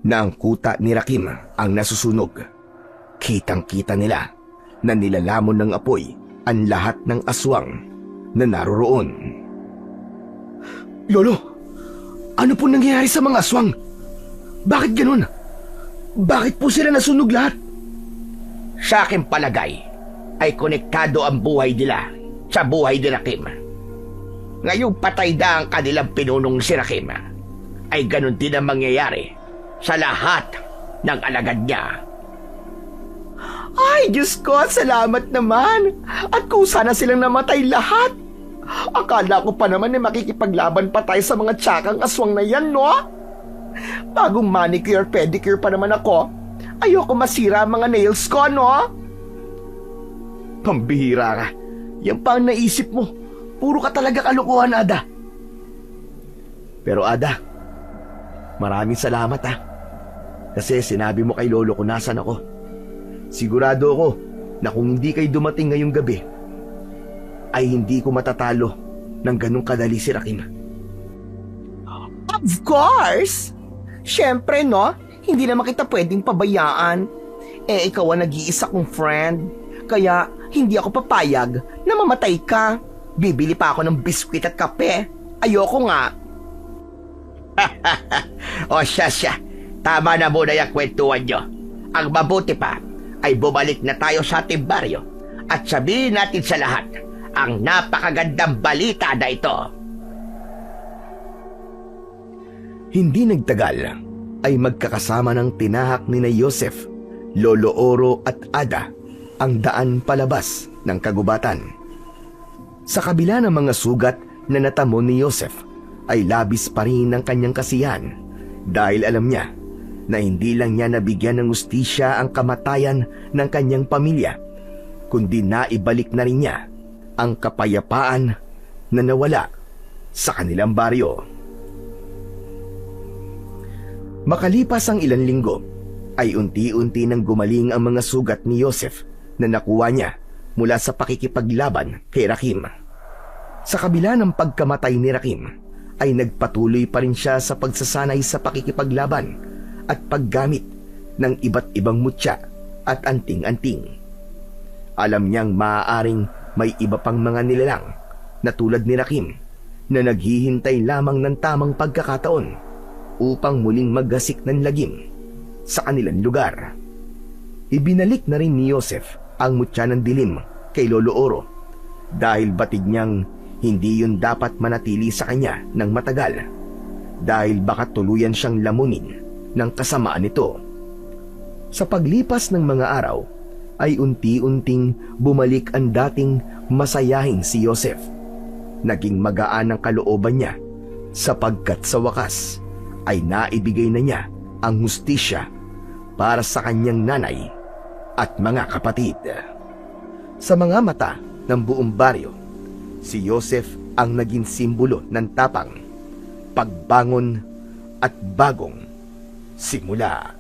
[SPEAKER 1] na ang kuta ni Rakim ang nasusunog. Kitang-kita nila na nilalamon ng apoy ang lahat ng aswang na naroroon. Lolo, ano po nangyayari sa mga aswang? Bakit ganun? Bakit po sila nasunog lahat?
[SPEAKER 2] Sa aking palagay ay konektado ang buhay nila sa buhay ni Rakim. Ngayong patay na ang kanilang pinunong si Rakim, ay ganun din ang mangyayari sa lahat ng alagad niya.
[SPEAKER 3] Ay, Diyos ko, salamat naman! At kung sana silang namatay lahat! Akala ko pa naman na makikipaglaban pa tayo sa mga tsakang aswang na yan, no? Bagong manicure, pedicure pa naman ako. Ayoko masira ang mga nails ko, no?
[SPEAKER 1] Pambihira ka. Yan pa ang naisip mo. Puro ka talaga kalokohan, Ada. Pero Ada, maraming salamat ha. Kasi sinabi mo kay Lolo ko nasan ako. Sigurado ako na kung hindi kayo dumating ngayong gabi, ay hindi ko matatalo ng ganong kadali si Rakim.
[SPEAKER 3] Of course! Siyempre, no? Hindi naman kita pwedeng pabayaan. Eh, ikaw ang nag-iisa kong friend. Kaya, hindi ako papayag na mamatay ka. Bibili pa ako ng biskwit at kape. Ayoko nga.
[SPEAKER 2] O siya. Tama na muna yung kwentuhan nyo. Ang mabuti pa ay bumalik na tayo sa ating baryo at sabihin natin sa lahat ang napakagandang balita na ito.
[SPEAKER 1] Hindi nagtagal ay magkakasama ng tinahak ni na Joseph, Lolo Oro at Ada ang daan palabas ng kagubatan. Sa kabila ng mga sugat na natamo ni Joseph ay labis pa rin ang kanyang kasiyahan dahil alam niya na hindi lang niya nabigyan ng hustisya ang kamatayan ng kanyang pamilya, kundi naibalik na rin niya ang kapayapaan na nawala sa kanilang baryo. Makalipas ang ilang linggo, ay unti-unti nang gumaling ang mga sugat ni Joseph na nakuha niya mula sa pakikipaglaban kay Rakim. Sa kabila ng pagkamatay ni Rakim, ay nagpatuloy pa rin siya sa pagsasanay sa pakikipaglaban at paggamit ng iba't ibang mutya at anting-anting. Alam niyang maaaring may iba pang mga nilalang na tulad ni Rakim na naghihintay lamang ng tamang pagkakataon upang muling maggasik ng lagim sa kanilang lugar. Ibinalik na rin ni Joseph ang mutya ng dilim kay Lolo Oro dahil batid niyang hindi yun dapat manatili sa kanya ng matagal dahil baka tuluyan siyang lamunin ng kasamaan nito. Sa paglipas ng mga araw ay unti-unting bumalik ang dating masayahing si Joseph. Naging magaan ang kalooban niya sapagkat sa wakas ay naibigay na niya ang hustisya para sa kanyang nanay at mga kapatid. Sa mga mata ng buong baryo, si Joseph ang naging simbolo ng tapang, pagbangon at bagong simula.